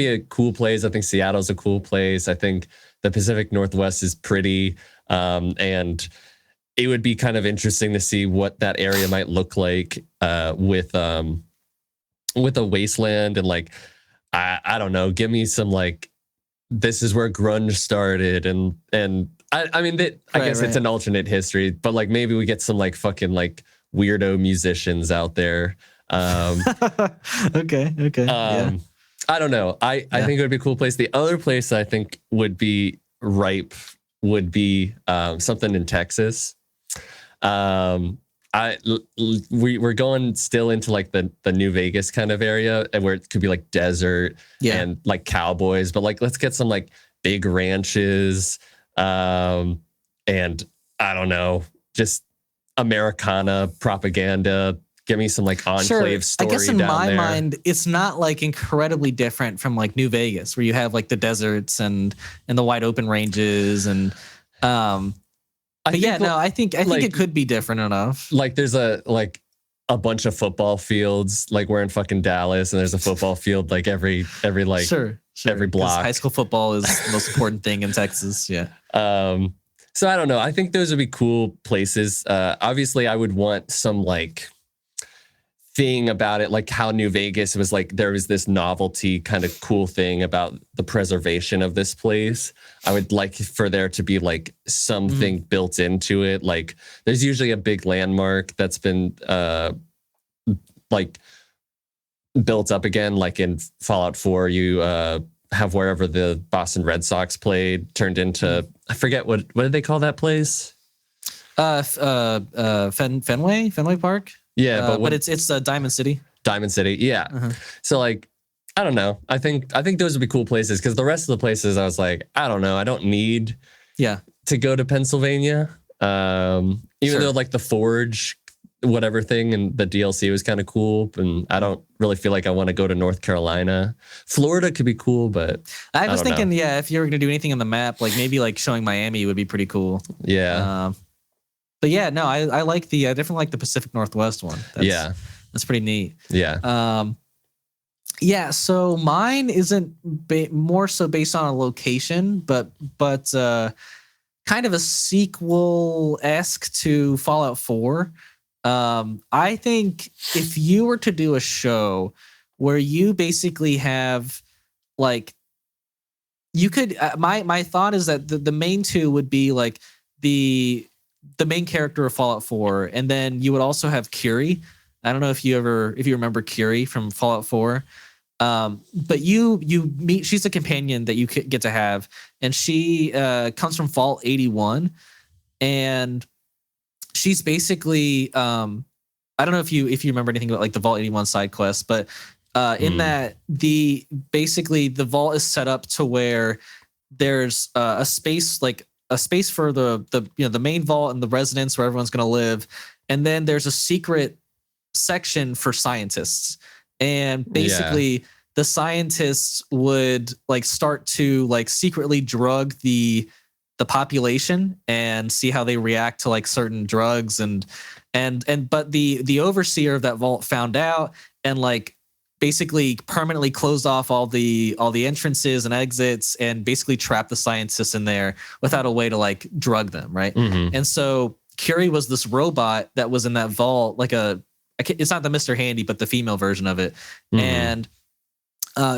a cool place. I think Seattle's a cool place. I think the Pacific Northwest is pretty, and it would be kind of interesting to see what that area might look like with a wasteland and like I don't know. Give me some like this is where grunge started and I mean that I guess it's an alternate history, but like maybe we get some like fucking like weirdo musicians out there. Okay. I don't know. I think it would be a cool place. The other place I think would be ripe would be something in Texas. We're going still into like the New Vegas kind of area where it could be like desert and like cowboys, but like let's get some like big ranches and I don't know, just Americana propaganda. Give me some like enclave story. I guess in down my there. mind, it's not like incredibly different from like New Vegas, where you have like the deserts and the wide open ranges and I think it could be different enough. Like there's a bunch of football fields, like we're in fucking Dallas, and there's a football field like every like every block. High school football is the most important thing in Texas. Yeah. So I don't know. I think those would be cool places. Obviously, I would want some like thing about it, like how New Vegas was like there was this novelty kind of cool thing about the preservation of this place. I would like for there to be like something built into it. Like there's usually a big landmark that's been like built up again, like in Fallout 4 you have wherever the Boston Red Sox played turned into I forget what did they call that place? Fenway Park. Yeah, but it's Diamond City. Diamond City, yeah. So like, I don't know. I think those would be cool places because the rest of the places I was like, I don't know. I don't need to go to Pennsylvania. Even though like the Forge, whatever thing and the DLC was kind of cool, and I don't really feel like I want to go to North Carolina. Florida could be cool, but I was thinking, if you were going to do anything on the map, like maybe like showing Miami would be pretty cool. Yeah. But yeah, no, I like I definitely like the Pacific Northwest one. That's pretty neat. Yeah. So mine isn't more so based on a location, but kind of a sequel-esque to Fallout 4. I think if you were to do a show where you basically have like you could my thought is that the main two would be like the main character of Fallout 4, and then you would also have Curie. I don't know if you remember Curie from Fallout 4. But you meet, she's a companion that you get to have, and she comes from Vault 81, and she's basically I don't know if you remember anything about like the Vault 81 side quest, but in that basically the vault is set up to where there's a space for the main vault and the residence where everyone's going to live, and then there's a secret section for scientists, and basically the scientists would like start to like secretly drug the population and see how they react to like certain drugs, and but the overseer of that vault found out and like basically permanently closed off all the entrances and exits, and basically trapped the scientists in there without a way to like drug them, right? And so Curie was this robot that was in that vault, like it's not the Mr. Handy, but the female version of it. And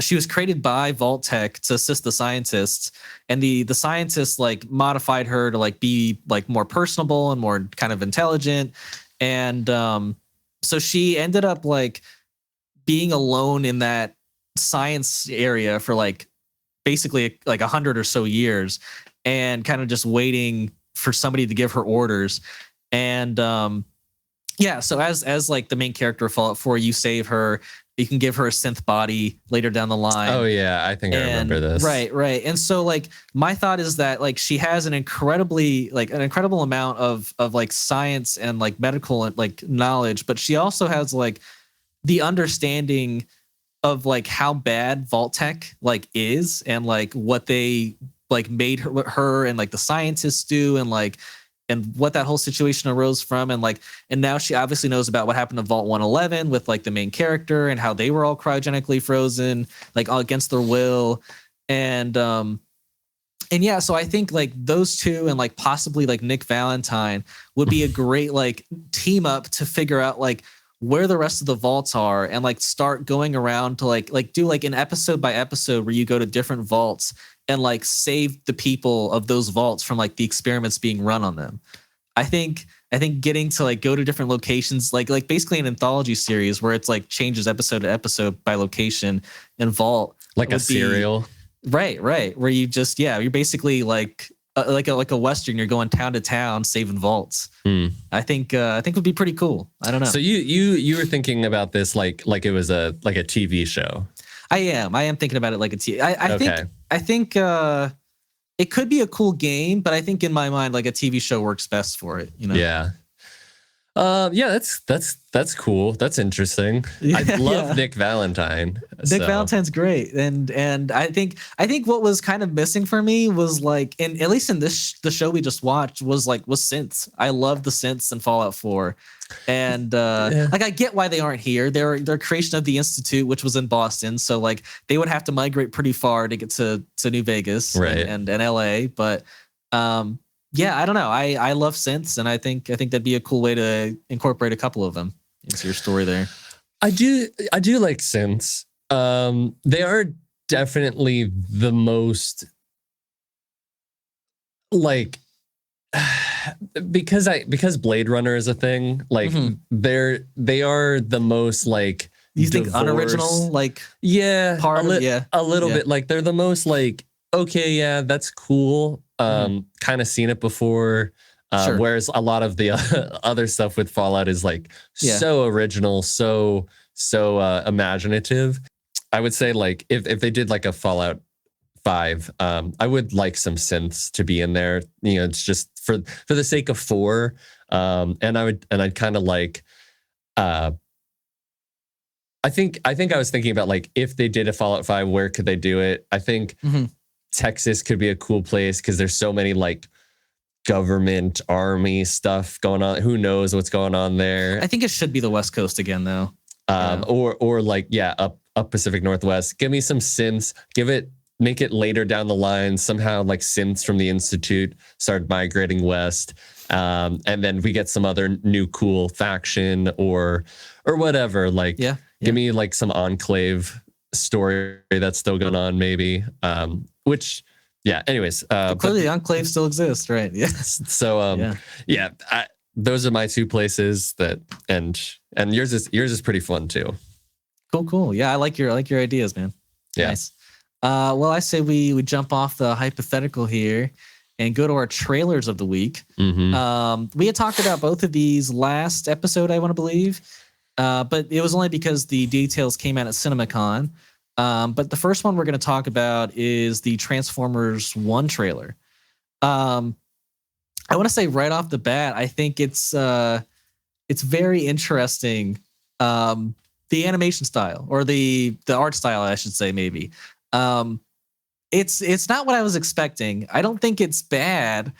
she was created by Vault Tech to assist the scientists, and the scientists like modified her to like be like more personable and more kind of intelligent. And so she ended up like being alone in that science area for like basically like 100 or so years, and kind of just waiting for somebody to give her orders. And so as like the main character of Fallout 4, you save her. You can give her a synth body later down the line. Oh yeah, I think I remember this. Right. And so like my thought is that like she has an incredible amount of like science and like medical and like knowledge, but she also has like the understanding of like how bad Vault Tech like is, and like what they like made her and like the scientists do, and like and what that whole situation arose from, and now she obviously knows about what happened to Vault 111 with like the main character and how they were all cryogenically frozen like all against their will. And yeah, so I think like those two and like possibly like Nick Valentine would be a great like team up to figure out like where the rest of the vaults are, and like start going around to like do like an episode by episode where you go to different vaults and like save the people of those vaults from like the experiments being run on them. I think getting to like go to different locations, like basically an anthology series where it's like changes episode to episode by location and vault, like a serial. Right. Where you just, you're basically like a Western, you're going town to town saving vaults. I think would be pretty cool. I don't know. So you were thinking about this like it was a TV show. I am thinking about it like a TV. I think it could be a cool game, but I think in my mind, like a TV show works best for it. You know? Yeah. That's cool. That's interesting. I love Nick Valentine. Nick Valentine's great, and I think what was kind of missing for me was like, at least in the show we just watched, was synths. I love the synths in Fallout 4, and like I get why they aren't here. They're creation of the Institute, which was in Boston, so like they would have to migrate pretty far to get to New Vegas, right, and LA, but. Yeah, I don't know. I love synths, and I think that'd be a cool way to incorporate a couple of them into your story there. I do like synths. They are definitely the most like because Blade Runner is a thing. Like they are the most like you think unoriginal like part a little bit like they're the most like okay that's cool. Kind of seen it before. Whereas a lot of the other stuff with Fallout is like so original, so imaginative. I would say like if they did like a Fallout 5, I would like some synths to be in there. You know, it's just for the sake of 4. And I'd kind of like. I think I was thinking about like if they did a Fallout 5, where could they do it? I think. Texas could be a cool place because there's so many like government army stuff going on. Who knows what's going on there? I think it should be the West Coast again though. Or like up Pacific Northwest. Give me some synths. Make it later down the line. Somehow like synths from the Institute start migrating west. And then we get some other new cool faction or whatever. Like give me like some Enclave story that's still going on maybe. Anyways, clearly the Enclave still exists, right? Yes. So those are my two places that and yours is pretty fun too. Cool. Yeah, I like your ideas, man. Yeah. Nice. Well, I say we jump off the hypothetical here and go to our trailers of the week. We had talked about both of these last episode, I want to believe, but it was only because the details came out at CinemaCon. But the first one we're going to talk about is the Transformers 1 trailer. I want to say right off the bat, I think it's very interesting. The animation style, or the art style, I should say, maybe. It's not what I was expecting. I don't think it's bad,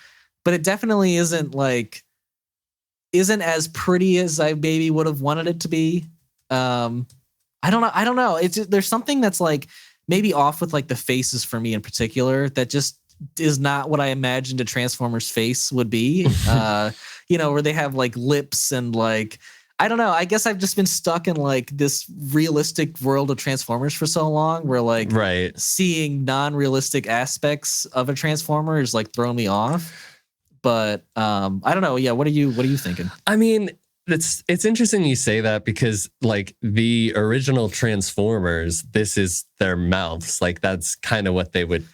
but it definitely isn't as pretty as I maybe would have wanted it to be. I don't know. It's just, there's something that's like maybe off with like the faces for me in particular that just is not what I imagined a Transformers face would be. Where they have like lips and like, I don't know. I guess I've just been stuck in like this realistic world of Transformers for so long where like seeing non-realistic aspects of a Transformer is like throwing me off. But I don't know. Yeah. What are you thinking? I mean, it's interesting you say that because like the original Transformers, this is their mouths. Like that's kind of what they would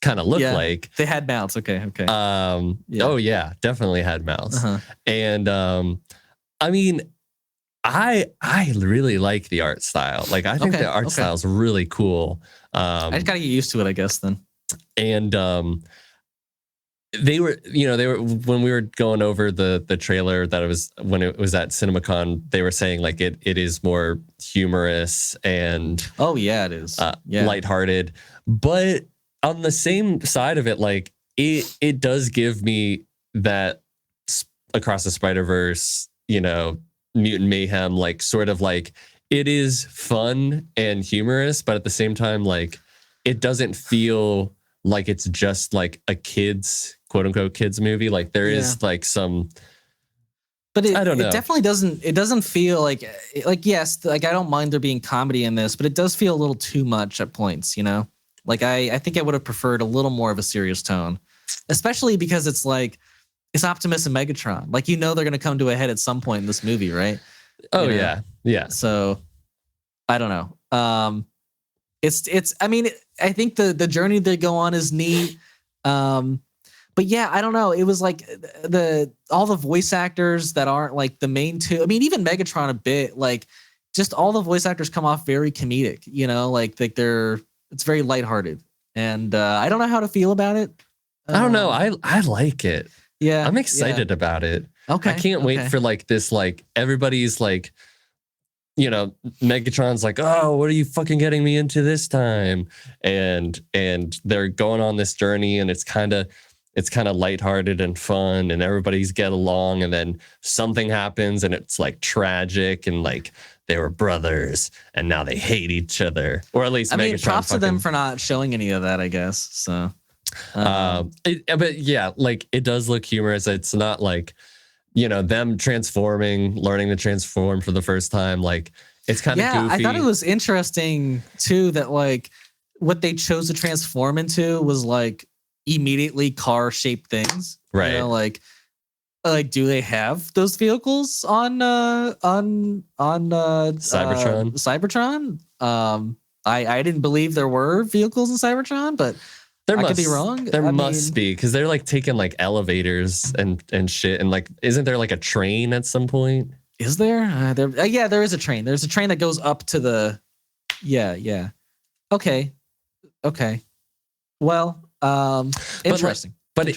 kind of look like. They had mouths. Okay. Oh yeah, definitely had mouths. And I mean, I really like the art style. Like I think the art style is really cool. I just gotta get used to it, I guess. Then. And they were when we were going over the trailer when it was at CinemaCon, they were saying like it is more humorous and it is lighthearted. But on the same side of it, like it does give me that Across the Spider-Verse, Mutant Mayhem, like sort of like it is fun and humorous, but at the same time, like it doesn't feel like it's just like a quote unquote kids movie. Like there is like some, but I don't know. It definitely doesn't. It doesn't feel like yes, like I don't mind there being comedy in this, but it does feel a little too much at points. Like I think I would have preferred a little more of a serious tone, especially because it's like. It's Optimus and Megatron. Like, they're going to come to a head at some point in this movie, right? Oh, yeah. Yeah. So, I don't know. I mean, I think the journey they go on is neat. But yeah, I don't know. It was like all the voice actors that aren't like the main two. I mean, even Megatron a bit, like just all the voice actors come off very comedic, it's very lighthearted. And I don't know how to feel about it. I don't know. I like it. Yeah, I'm excited about it. Okay. I can't wait for like this, like everybody's like, Megatron's like, oh, what are you fucking getting me into this time? And they're going on this journey and it's kind of lighthearted and fun and everybody's get along. And then something happens and it's like tragic and like they were brothers and now they hate each other. Or at least Megatron props to them for not showing any of that, I guess. So. But yeah, like it does look humorous. It's not like them learning to transform for the first time. Like it's kind of goofy. I thought it was interesting too that like what they chose to transform into was like immediately car shaped things, right? Like do they have those vehicles on Cybertron? I didn't believe there were vehicles in Cybertron, but I could be wrong. There must be, because they're like taking like elevators and shit, and like, isn't there like a train at some point? Is there? There is a train. There's a train that goes up to the. Yeah. Okay. Well, interesting. But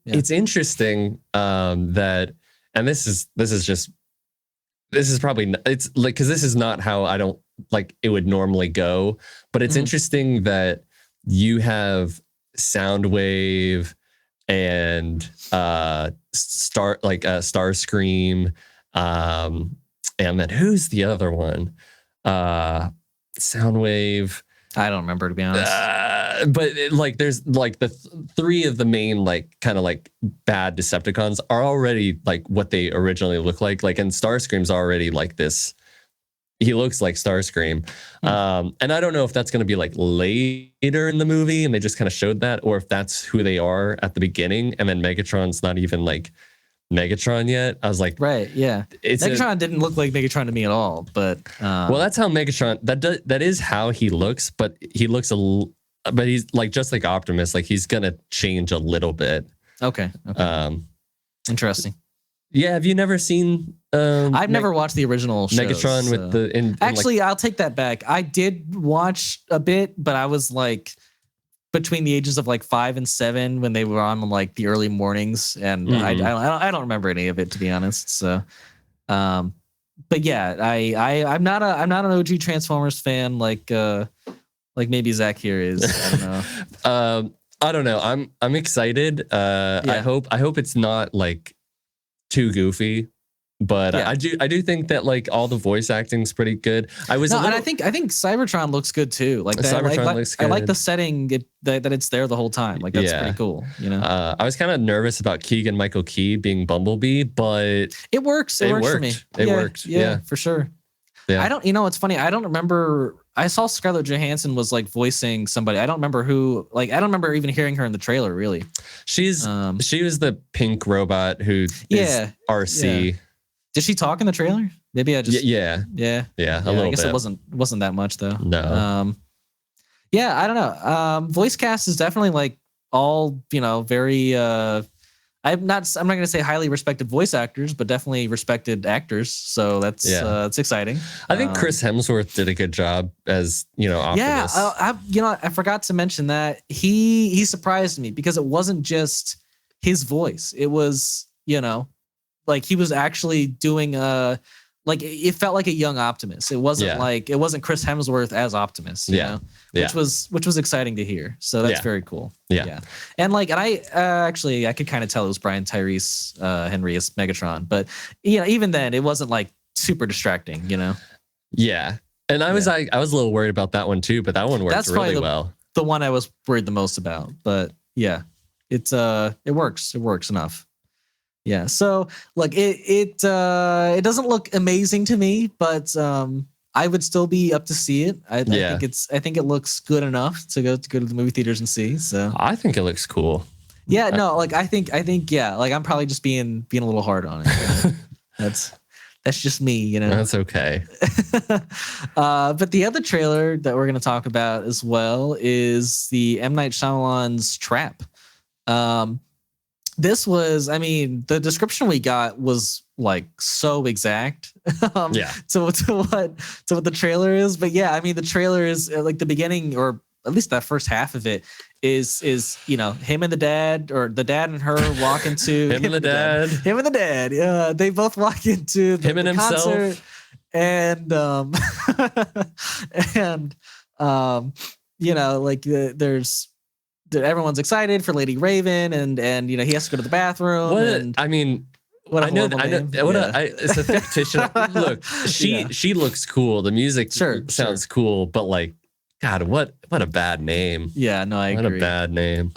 it's interesting that, and this is probably, it's like, because this is not how I don't like it would normally go, but it's interesting that you have Soundwave and Starscream, and then who's the other one? Soundwave. I don't remember, to be honest. But like, there's like the three of the main like kind of like bad Decepticons are already like what they originally look like. Like, and Starscream's already like this. He looks like Starscream. And I don't know if that's going to be like later in the movie and they just kind of showed that, or if that's who they are at the beginning. And then Megatron's not even like Megatron yet. I was like, right, yeah. Megatron didn't look like Megatron to me at all, but well, that's how Megatron. That is how he looks, but he looks but he's like just like Optimus. Like he's gonna change a little bit. Okay. Interesting. Yeah, have you never seen? I've never watched the original shows, Megatron so. with the. Actually, I'll take that back. I did watch a bit, but I was like between the ages of like 5 and 7 when they were on like the early mornings, and I don't remember any of it, to be honest. So, but yeah, I'm not an OG Transformers fan like maybe Zack here is. I don't know. I don't know. I'm excited. I hope it's not like too goofy, but I do think that like all the voice acting's pretty good. And I think Cybertron looks good too. Like that, Cybertron looks good. I like the setting that it's there the whole time. Like that's pretty cool. You know, I was kind of nervous about Keegan-Michael Key being Bumblebee, but it works. It works for me. It worked. Yeah, for sure. Yeah. I don't. You know, it's funny. I don't remember. I saw Scarlett Johansson was like voicing somebody. I don't remember who. Like, I don't remember even hearing her in the trailer. Really, she was the pink robot who is RC. Yeah. Did she talk in the trailer? Maybe I just yeah. A little I guess bit. it wasn't that much though. No. Yeah, I don't know. Voice cast is definitely like all very. I'm not going to say highly respected voice actors, but definitely respected actors. So that's exciting. I think Chris Hemsworth did a good job as Optimus. Yeah, I forgot to mention that he surprised me because it wasn't just his voice. It was like he was actually doing like it felt like a young Optimus. It wasn't it wasn't Chris Hemsworth as Optimus. You know? Which was exciting to hear. So that's very cool. Yeah. And I actually I could kind of tell it was Brian Tyrese Henry as Megatron, but even then it wasn't like super distracting. Yeah. And I was a little worried about that one too, but that one worked really well. The one I was worried the most about, but yeah, it works. It works enough. Yeah. So look, it doesn't look amazing to me, but I would still be up to see it. I think it looks good enough to go to the movie theaters and see. So I think it looks cool. Yeah. No. Like I think yeah. Like I'm probably just being a little hard on it. That's just me. That's okay. But the other trailer that we're gonna talk about as well is the M. Night Shyamalan's Trap. This was, the description we got was like so exact to what the trailer is. But yeah, the trailer is like the beginning, or at least that first half of it is him and the dad, or the dad and her walk into him and the dad. Yeah, they both walk into him and himself, concert, and there's. Everyone's excited for Lady Raven, and he has to go to the bathroom. It's a fictitious. Look, she looks cool. The music sounds cool, but like, God, what a bad name. Yeah, no, I agree. What a bad name.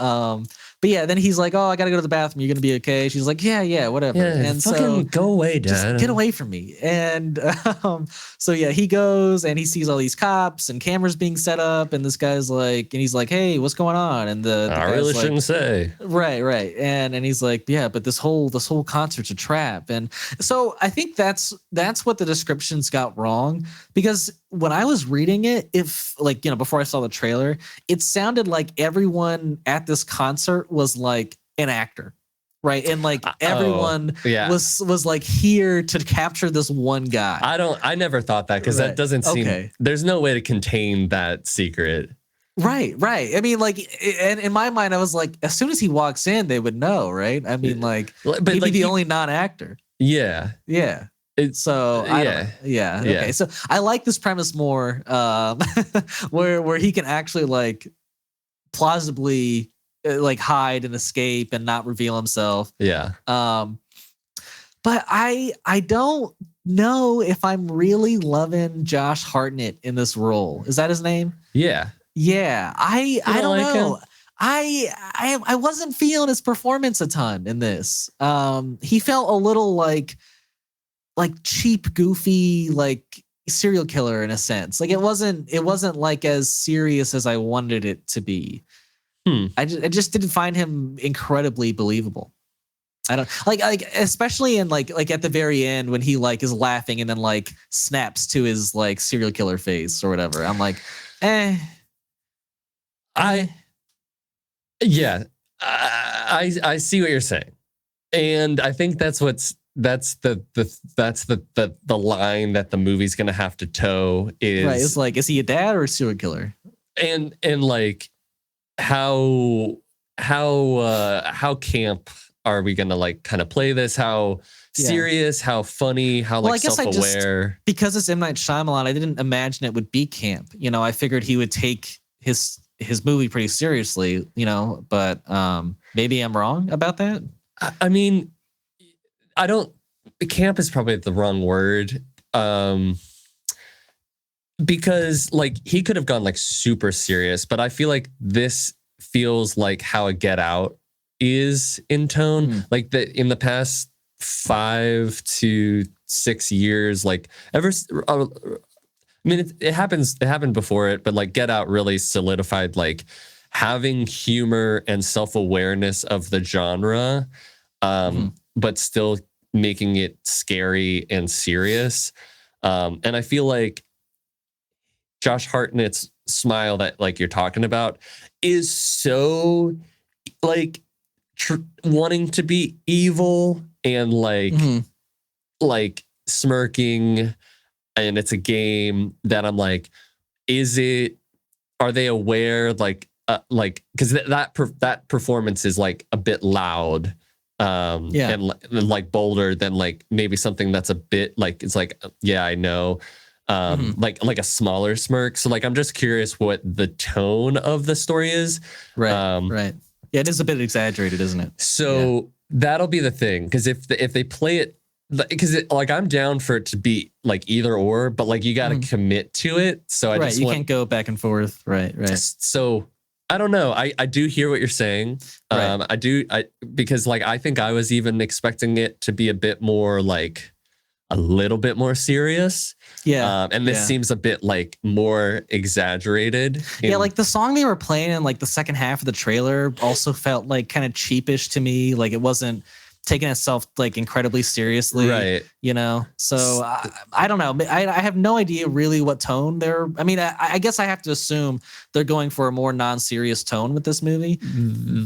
But yeah, then he's like, "Oh, I gotta go to the bathroom. You're gonna be okay." She's like, "Yeah, whatever." Yeah, and so go away, Dad. Just get away from me. And so yeah, he goes and he sees all these cops and cameras being set up, and this guy's like, and he's like, "Hey, what's going on?" And the I really shouldn't say. Right. And he's like, "Yeah, but this whole concert's a trap." And so I think that's what the descriptions got wrong, because when I was reading it, before I saw the trailer, it sounded like everyone at this concert was like an actor, right? And like everyone was like here to capture this one guy. I never thought that, because that doesn't seem, there's no way to contain that secret. Right. And in my mind, I was like, as soon as he walks in, they would know, right? But maybe like the only non-actor. Yeah. Okay. So I like this premise more, where he can actually like plausibly like hide and escape and not reveal himself. Yeah. But I don't know if I'm really loving Josh Hartnett in this role. Is that his name? Yeah. Yeah. I don't know. I wasn't feeling his performance a ton in this. He felt a little like cheap, goofy, like serial killer in a sense. Like it wasn't like as serious as I wanted it to be. I just didn't find him incredibly believable. I don't like especially in like at the very end when he like is laughing and then like snaps to his like serial killer face or whatever. I'm like, I see what you're saying, and I think that's the line that the movie's gonna have to toe is right. It's like, is he a dad or a serial killer? And like how camp are we gonna like kind of play this? How serious? How funny? How like self-aware? Because it's M. Night Shyamalan, I didn't imagine it would be camp. You know, I figured he would take his movie pretty seriously. You know, but maybe I'm wrong about that. I mean, I don't. Camp is probably the wrong word. Because like he could have gone like super serious, but I feel like this feels like how a Get Out is in tone. Like in the past 5 to 6 years, like I mean, it happened before it, but like Get Out really solidified like having humor and self-awareness of the genre, but still making it scary and serious. And I feel like Josh Hartnett's smile that like you're talking about is so like wanting to be evil and like smirking, and it's a game that I'm like, are they aware like because that performance is like a bit loud, and like bolder than like maybe something that's a bit like, it's like, yeah, I know. Like a smaller smirk. So like I'm just curious what the tone of the story is. Right. Right. Yeah, it is a bit exaggerated, isn't it? So that'll be the thing, because if they play it, because like I'm down for it to be like either or, but like you got to commit to it. So I just can't go back and forth. Right. So I don't know. I do hear what you're saying. Right. Because like I think I was even expecting it to be a bit more like a little bit more serious. Yeah. And this seems a bit like more exaggerated. Yeah, like the song they were playing in like the second half of the trailer also felt like kind of cheapish to me. Like it wasn't taking itself like incredibly seriously. Right. You know? So I don't know. I have no idea really what tone they're. I mean, I guess I have to assume they're going for a more non-serious tone with this movie.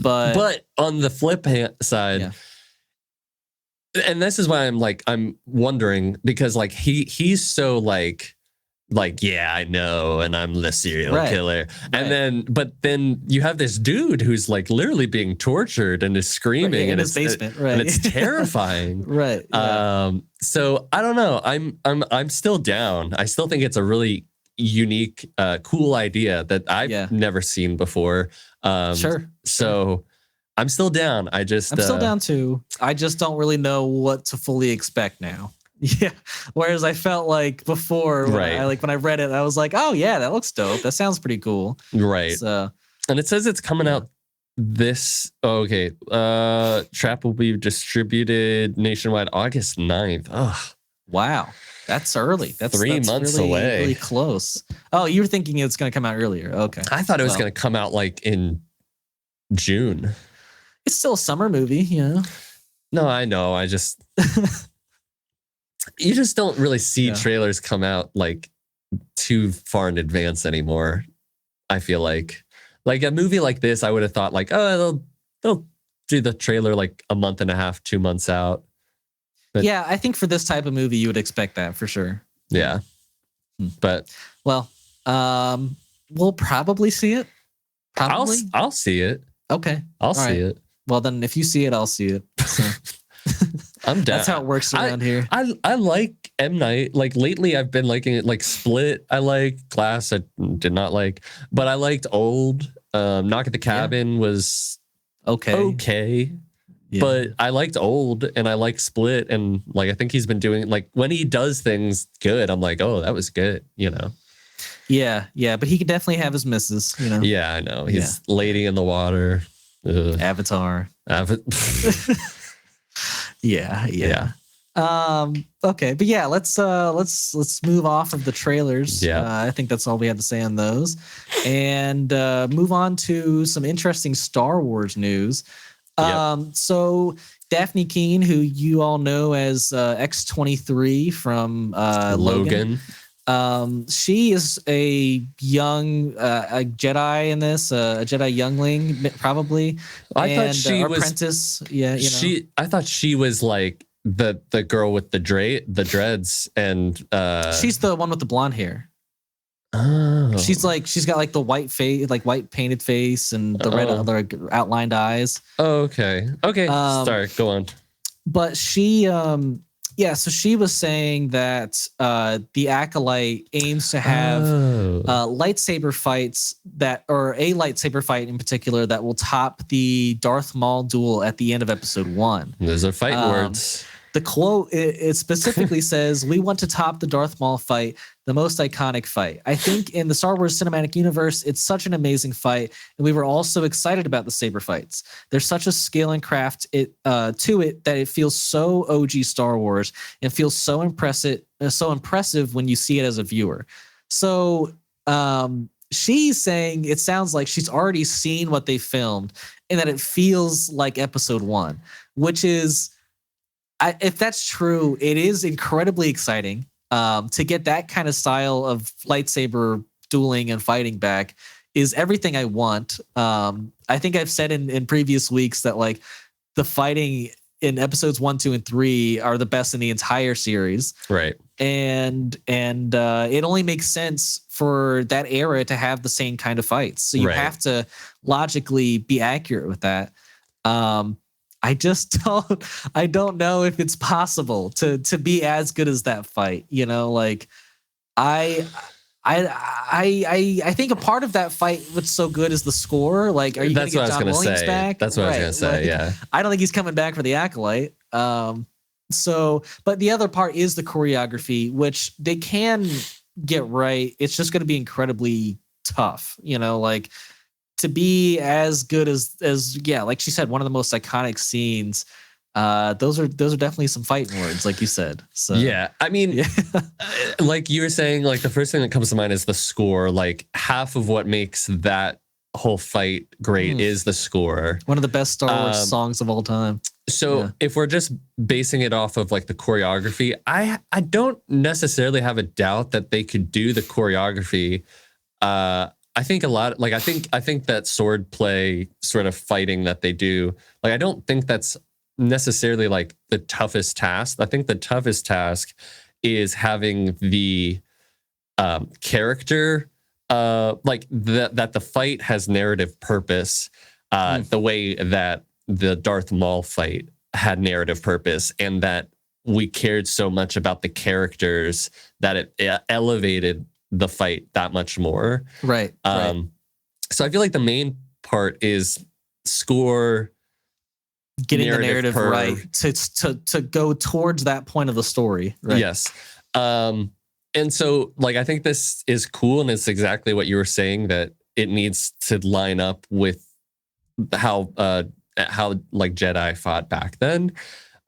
But on the flip side, and this is why I'm wondering, because like he's so like yeah, I know, and I'm the serial killer, and then you have this dude who's like literally being tortured and is screaming in his basement, and it's terrifying. Right. So I don't know. I'm still down. I still think it's a really unique, cool idea that I've never seen before. So I'm still down. I'm still down too. I just don't really know what to fully expect now. Yeah. Whereas I felt like before, when I read it, I was like, oh yeah, that looks dope. That sounds pretty cool. Right. So, and it says it's coming out this. Oh, okay. Trap will be distributed nationwide August 9th. Oh, wow. That's early. That's 3 months really, away. Really close. Oh, you were thinking it's going to come out earlier. Okay. I thought it was going to come out like in June. It's still a summer movie, you know? No, I know. I just... you just don't really see trailers come out like too far in advance anymore. I feel like a movie like this, I would have thought like, oh, they'll do the trailer like a month and a half, 2 months out. But yeah, I think for this type of movie, you would expect that for sure. Yeah. But well, we'll probably see it. Probably. I'll see it. Okay. I'll see it. Well, then if you see it, I'll see it. So. I'm down. That's how it works around here. I like M. Night. Like lately, I've been liking it. Like Split, I like. Glass, I did not like. But I liked Old. Knock at the Cabin was okay. Yeah. But I liked Old and I liked Split, and like I think he's been doing like when he does things good, I'm like, oh, that was good, you know. Yeah, but he could definitely have his misses, you know. Yeah, I know. He's Lady in the Water. Ugh. Avatar. Yeah. Okay, but yeah, let's move off of the trailers. Yeah, I think that's all we had to say on those, and move on to some interesting Star Wars news. So Daphne Keane, who you all know as X-23 from Logan. She is a young a Jedi in this, a Jedi youngling, probably. I thought she was apprentice. Yeah, I thought she was like the girl with the dreads, and she's the one with the blonde hair. Oh. She's got like the white face, like white painted face, and the red other outlined eyes. Oh, okay. Sorry, go on. But she, so she was saying that the Acolyte aims to have lightsaber fights or a lightsaber fight in particular that will top the Darth Maul duel at the end of episode 1. Those are fighting words. The quote, it specifically says, "We want to top the Darth Maul fight, the most iconic fight. I think in the Star Wars cinematic universe, it's such an amazing fight, and we were all so excited about the saber fights. There's such a skill and craft to it that it feels so OG Star Wars and feels so impressive when you see it as a viewer." So she's saying it sounds like she's already seen what they filmed and that it feels like episode 1, which is, if that's true, it is incredibly exciting to get that kind of style of lightsaber dueling and fighting back. Is everything I want. I think I've said in previous weeks that like the fighting in episodes 1, 2, and 3 are the best in the entire series. Right. And it only makes sense for that era to have the same kind of fights. So you have to logically be accurate with that. I don't know if it's possible to be as good as that fight. You know, like I think a part of that fight what's so good is the score. Like, are you going to get John Williams back? That's what I was going to say. Like, yeah. I don't think he's coming back for the Acolyte. But the other part is the choreography, which they can get right. It's just going to be incredibly tough, you know, like to be as good as like she said, one of the most iconic scenes. Those are definitely some fighting words, like you said. So yeah, I mean, like you were saying, like the first thing that comes to mind is the score. Like half of what makes that whole fight great is the score. One of the best Star Wars songs of all time. So if we're just basing it off of like the choreography, I don't necessarily have a doubt that they could do the choreography. I think a lot, like I think that sword play sort of fighting that they do, like I don't think that's necessarily like the toughest task. I think the toughest task is having the character, like that the fight has narrative purpose, the way that the Darth Maul fight had narrative purpose, and that we cared so much about the characters that it elevated the fight that much more. Right. So I feel like the main part is score, getting the narrative right to go towards that point of the story. Right. Yes. And so like I think this is cool, and it's exactly what you were saying, that it needs to line up with how like Jedi fought back then.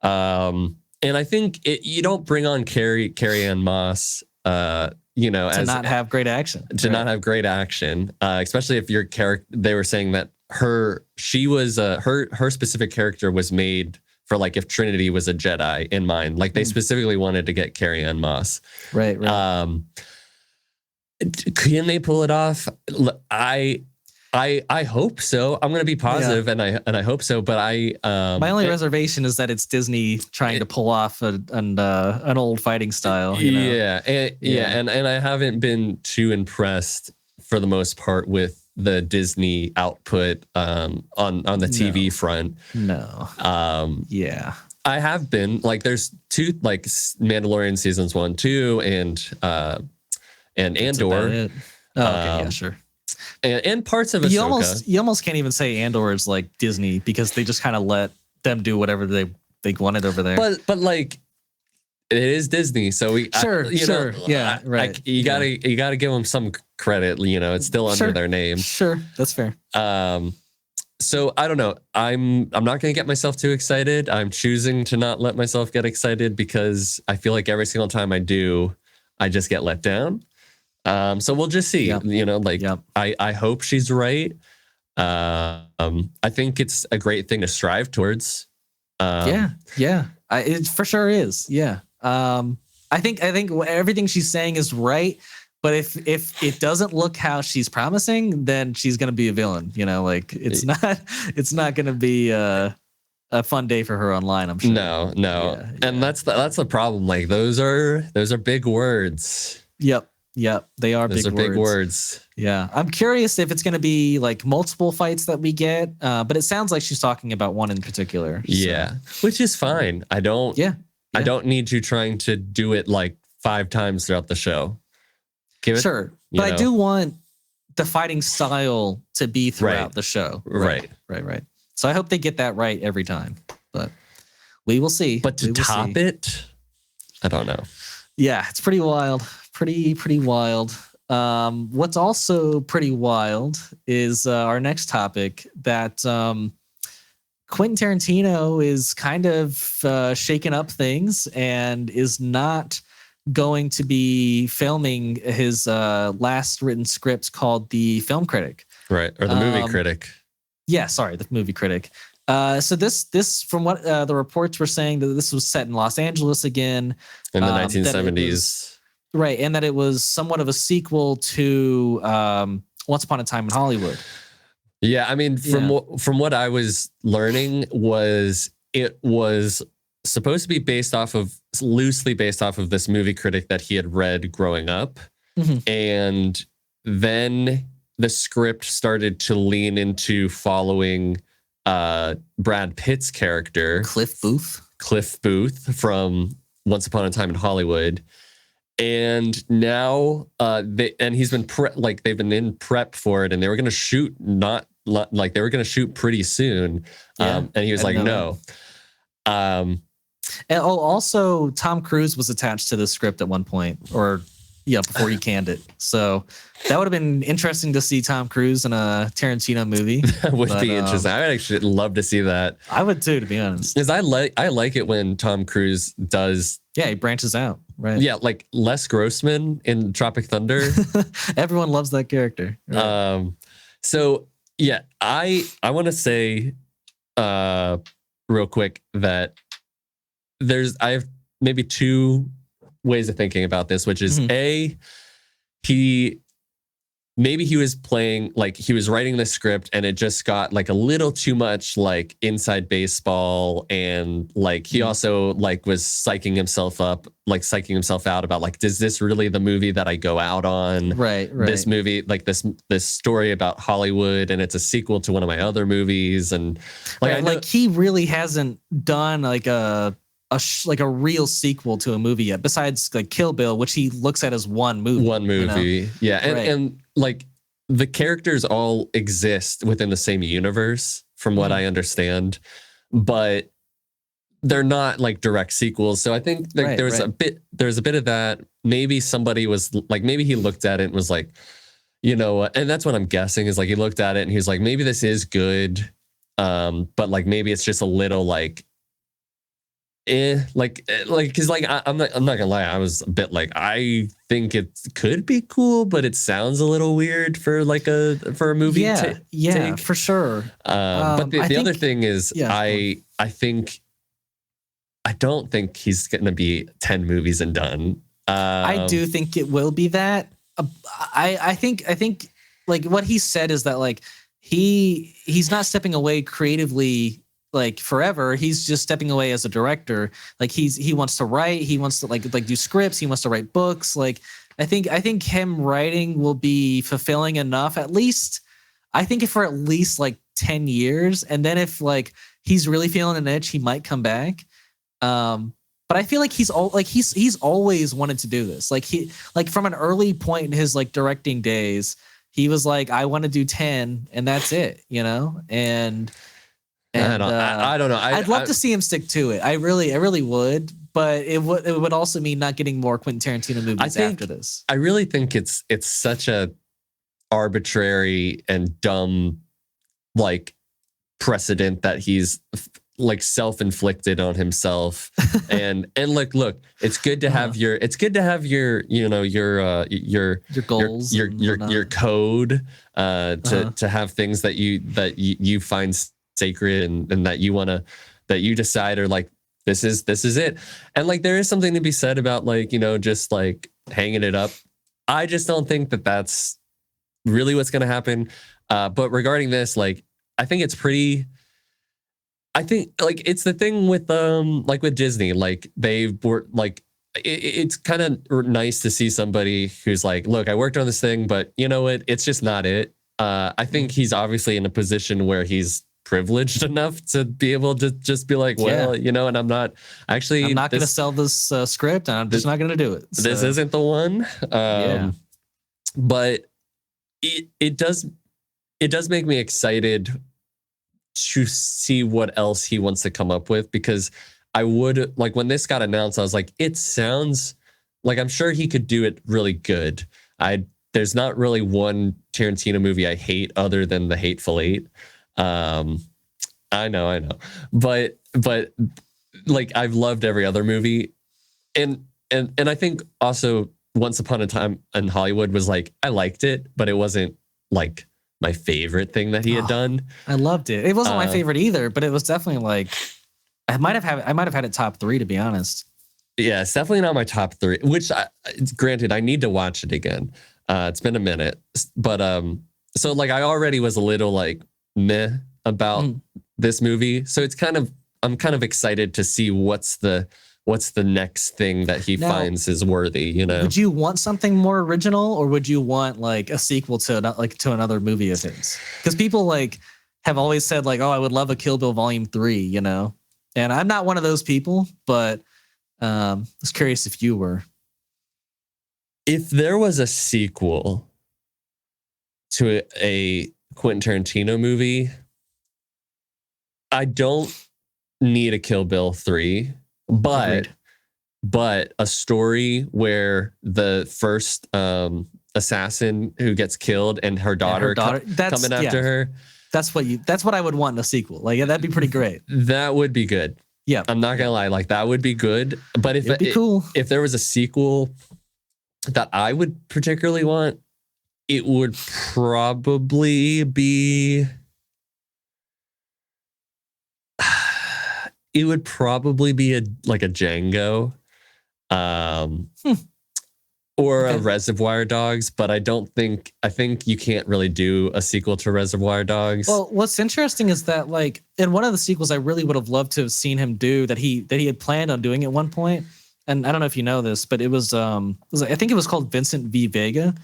And I think you don't bring on Carrie-Anne Moss you know, to not have great action. Not have great action, especially if your character. They were saying that her specific character was made for like if Trinity was a Jedi in mind. Like they specifically wanted to get Carrie-Anne Moss. Right. Can they pull it off? I hope so. I'm going to be positive, and I hope so. But my only reservation is that it's Disney trying to pull off an old fighting style. You know? And I haven't been too impressed for the most part with the Disney output on the TV front. No. I have been like there's two like Mandalorian seasons 1, 2, and Andor. Okay, sure. And parts of Ahsoka. You almost can't even say Andor is like Disney, because they just kind of let them do whatever they wanted over there. But like it is Disney, so we you gotta give them some credit. You know, it's still under their name. Sure, that's fair. So I don't know. I'm not gonna get myself too excited. I'm choosing to not let myself get excited, because I feel like every single time I do, I just get let down. So we'll just see, you know, like I hope she's right. I think it's a great thing to strive towards. It for sure is. Yeah. I think everything she's saying is right. But if it doesn't look how she's promising, then she's gonna be a villain. Like it's not gonna be a fun day for her online. I'm sure. No. Yeah. And that's the problem. Like those are big words. Yep. They are those big words. Yeah. I'm curious if it's gonna be like multiple fights that we get. But it sounds like she's talking about one in particular. So. Yeah. Which is fine. I don't need you trying to do it like 5 times throughout the show. Sure. But I do want the fighting style to be throughout the show. Right. So I hope they get that right every time. But we will see. But to top it, I don't know. Yeah, it's pretty wild. Pretty wild. What's also pretty wild is our next topic that Quentin Tarantino is kind of shaking up things and is not going to be filming his last written script called The Film Critic. Right, or the Movie Critic. Yeah, sorry, the Movie Critic. So this from what the reports were saying, that this was set in Los Angeles again. In the 1970s. Right, and that it was somewhat of a sequel to Once Upon a Time in Hollywood. Yeah, I mean, from what I was learning it was supposed to be loosely based off of this Movie Critic that he had read growing up. Mm-hmm. And then the script started to lean into following Brad Pitt's character, Cliff Booth from Once Upon a Time in Hollywood. And now he's been they've been in prep for it, and they were going to shoot they were going to shoot pretty soon. And he was like, no. And also Tom Cruise was attached to the script at one point, before he canned it. So that would have been interesting to see Tom Cruise in a Tarantino movie. That would be interesting. I would actually love to see that. I would too, to be honest. Because I like it when Tom Cruise does. Yeah, he branches out. Right. Yeah, like Les Grossman in Tropic Thunder. Everyone loves that character. Right. So yeah, I want to say real quick that I have maybe 2 ways of thinking about this, which is maybe he was playing, like he was writing the script and it just got like a little too much like inside baseball, and like he also like was psyching himself out about like, is this really the movie that I go out on? Right. This movie, like this story about Hollywood, and it's a sequel to one of my other movies, and like he really hasn't done like a real sequel to a movie yet, besides like Kill Bill, which he looks at as one movie. Yeah. And like the characters all exist within the same universe from what I understand, but they're not like direct sequels. So I think like there's a bit of that. Maybe somebody was like, maybe he looked at it and was like, and that's what I'm guessing is like, he looked at it and he's like, maybe this is good. But like, maybe it's just a little like, because like I'm not gonna lie, I was a bit like, I think it could be cool, but it sounds a little weird for a movie. Take. For sure. But the other thing is, I don't think he's gonna be 10 movies and done. I do think it will be that. I think like what he said is that like he's not stepping away creatively like forever. He's just stepping away as a director. Like he wants to write, he wants to like do scripts, he wants to write books. Like I think him writing will be fulfilling enough, at least I think for at least like 10 years. And then if like he's really feeling an itch, he might come back. But I feel like he's always wanted to do this. Like from an early point in his like directing days, he was like, I want to do 10 and that's it, and I don't know. I'd love to see him stick to it. I really would, but it would also mean not getting more Quentin Tarantino movies after this. I really think it's such a arbitrary and dumb like precedent that he's like self-inflicted on himself. and look, it's good to have your your goals, your code to have things that you find sacred and that you want to that you decide are like, this is it. And like, there is something to be said about like, you know, just like hanging it up. I just don't think that that's really what's going to happen. But regarding this, like, I think it's like the thing with like with Disney, like they were like, it's kind of nice to see somebody who's like, look, I worked on this thing, but you know what? It's just not it. I think he's obviously in a position where he's privileged enough to be able to just be like, well, you know, and I'm not going to sell this script, and I'm just not going to do it. So. This isn't the one. But it does make me excited to see what else he wants to come up with, because I would like when this got announced, I was like, it sounds like I'm sure he could do it really good. There's not really one Tarantino movie I hate other than The Hateful Eight. I know, but like I've loved every other movie, and I think also Once Upon a Time in Hollywood was like, I liked it, but it wasn't like my favorite thing that he had done. I loved it. It wasn't my favorite either, but it was definitely like I might have had it top 3, to be honest. Yeah, it's definitely not my top 3. Which, granted, I need to watch it again. It's been a minute, but so like I already was a little like meh about this movie, so I'm kind of excited to see what's the next thing that he finds is worthy. You know, would you want something more original, or would you want like a sequel to another movie of his? Because people like have always said like, oh, I would love a Kill Bill Volume 3, you know, and I'm not one of those people, but I was curious if you were. If there was a sequel to a Quentin Tarantino movie, I don't need a Kill Bill 3, but a story where the first assassin who gets killed and her daughter coming after her. That's what I would want in a sequel. Like, yeah, that'd be pretty great. That would be good. Yeah, I'm not gonna lie, like that would be good. But it'd be cool. If there was a sequel that I would particularly want, it would probably be a Django, or a Reservoir Dogs. But I think you can't really do a sequel to Reservoir Dogs. Well, what's interesting is that like in one of the sequels, I really would have loved to have seen him do that he had planned on doing at one point. And I don't know if you know this, but it was I think it was called Vincent v. Vega.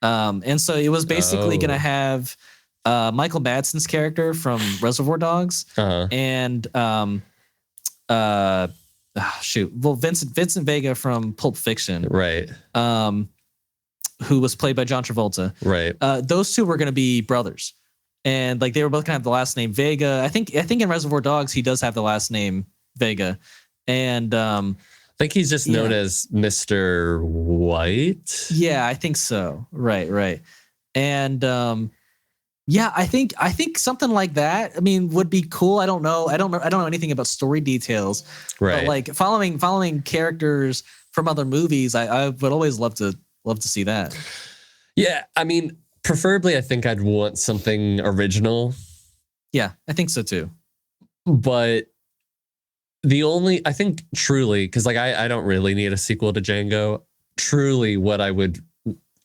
And so it was basically going to have Michael Madsen's character from Reservoir Dogs and Vincent Vega from Pulp Fiction, right? Who was played by John Travolta, right? Those two were going to be brothers, and like they were both going to have the last name Vega. I think in Reservoir Dogs he does have the last name Vega, and I think he's just known as Mr. White. Yeah, I think so. Right. And I think something like that, I mean, would be cool. I don't know anything about story details. Right. But like following characters from other movies, I would always love to see that. Yeah, I mean, preferably I think I'd want something original. Yeah, I think so too. But I think truly, because like I don't really need a sequel to Django. Truly, what I would,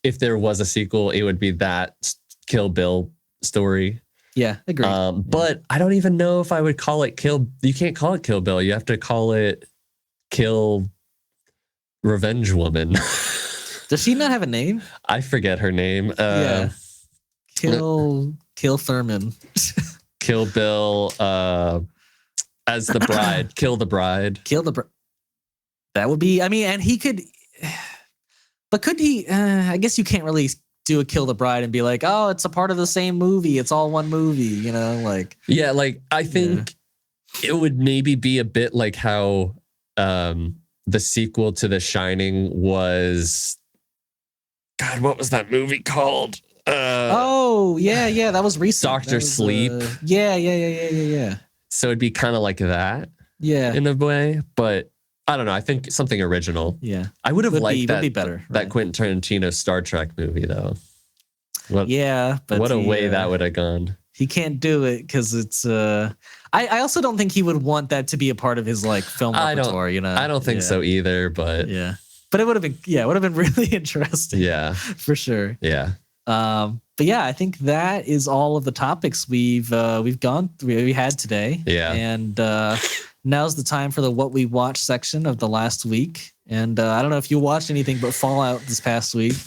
if there was a sequel, it would be that Kill Bill story. Yeah, agreed. But I don't even know if I would call it Kill. You can't call it Kill Bill. You have to call it Kill Revenge Woman. Does she not have a name? I forget her name. Kill Thurman. Kill Bill. As the bride, Kill the Bride. That would be, I mean, and he could, but could he, I guess you can't really do a Kill the Bride and be like, oh, it's a part of the same movie. It's all one movie, you know, like. Yeah, like I think it would maybe be a bit like how the sequel to The Shining was, God, what was that movie called? That was recent. Doctor Sleep. Yeah. So it'd be kind of like that, in a way. But I don't know. I think something original. Yeah, I would have liked that. Would be better. That Quentin Tarantino Star Trek movie, though. But what a way that would have gone. he can't do it because it's I also don't think he would want that to be a part of his like film repertoire, I don't think so either, but but it would have been really interesting. Yeah. For sure. Yeah. But yeah, I think that is all of the topics we had today. Yeah. And now's the time for the what we watched section of the last week. And I don't know if you watched anything but Fallout this past week.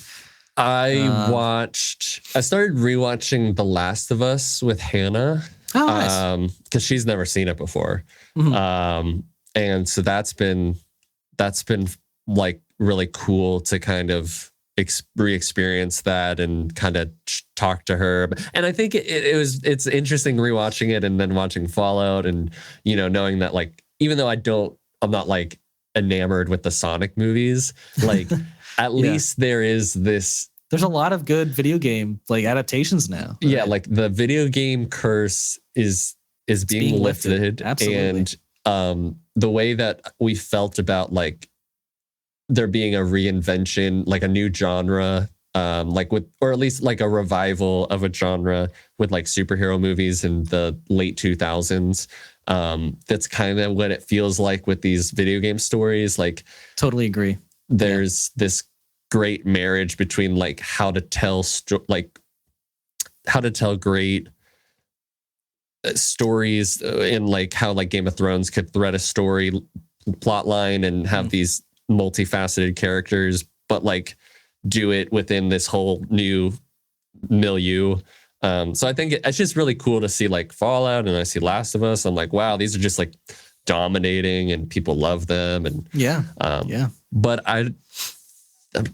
I started rewatching The Last of Us with Hannah. Oh, nice. Because she's never seen it before. Mm-hmm. And so that's been like really cool to kind of re-experience that and kind of talk to her. And I think it's interesting rewatching it and then watching Fallout and, knowing that like, even though I'm not like enamored with the Sonic movies, like at least there's a lot of good video game like adaptations now. Right? Yeah. Like the video game curse is being lifted. Absolutely. And the way that we felt about like there being a reinvention, like a new genre, or at least like a revival of a genre with like superhero movies in the late 2000s. That's kind of what it feels like with these video game stories. Like, totally agree. There's this great marriage between like how to tell great stories in like how like Game of Thrones could thread a story plot line and have these multifaceted characters, but like do it within this whole new milieu. So I think it's just really cool to see like Fallout, and I see Last of Us. I'm like, wow, these are just like dominating and people love them. And but I'm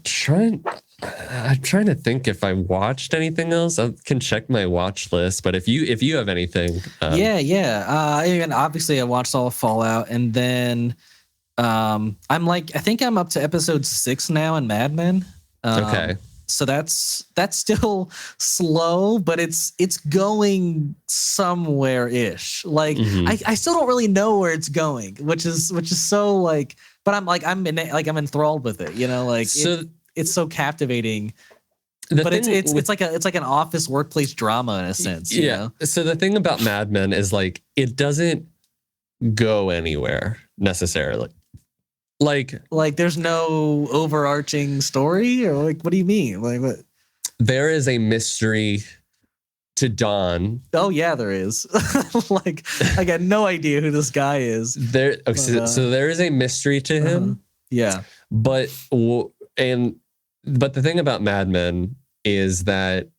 trying to think if I watched anything else. I can check my watch list, but if you have anything, and obviously I watched all of Fallout, and then I think I'm up to episode 6 now in Mad Men. Okay. So that's still slow, but it's going somewhere ish. Like I still don't really know where it's going, which is so like, but I'm enthralled with it, like it's so captivating. But it's like an office workplace drama in a sense. You know? So the thing about Mad Men is like it doesn't go anywhere necessarily. Like there's no overarching story, or like what do you mean? Like what? There is a mystery to Don. Oh yeah, there is. Like I got no idea who this guy is. So there is a mystery to him. Yeah. But the thing about Mad Men is that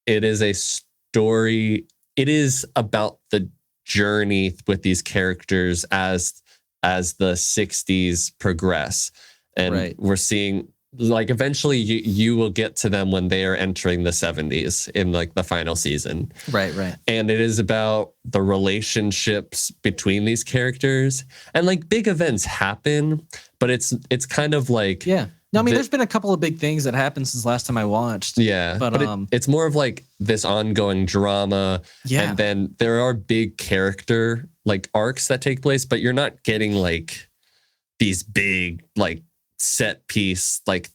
it is a story. It is about the journey with these characters as the 60s progress. And we're seeing like eventually you will get to them when they are entering the 70s in like the final season. Right. And it is about the relationships between these characters, and like big events happen, but it's kind of like, no, I mean, there's been a couple of big things that happened since last time I watched. Yeah, but it's more of like this ongoing drama. Yeah. And then there are big character like arcs that take place, but you're not getting like these big like set piece like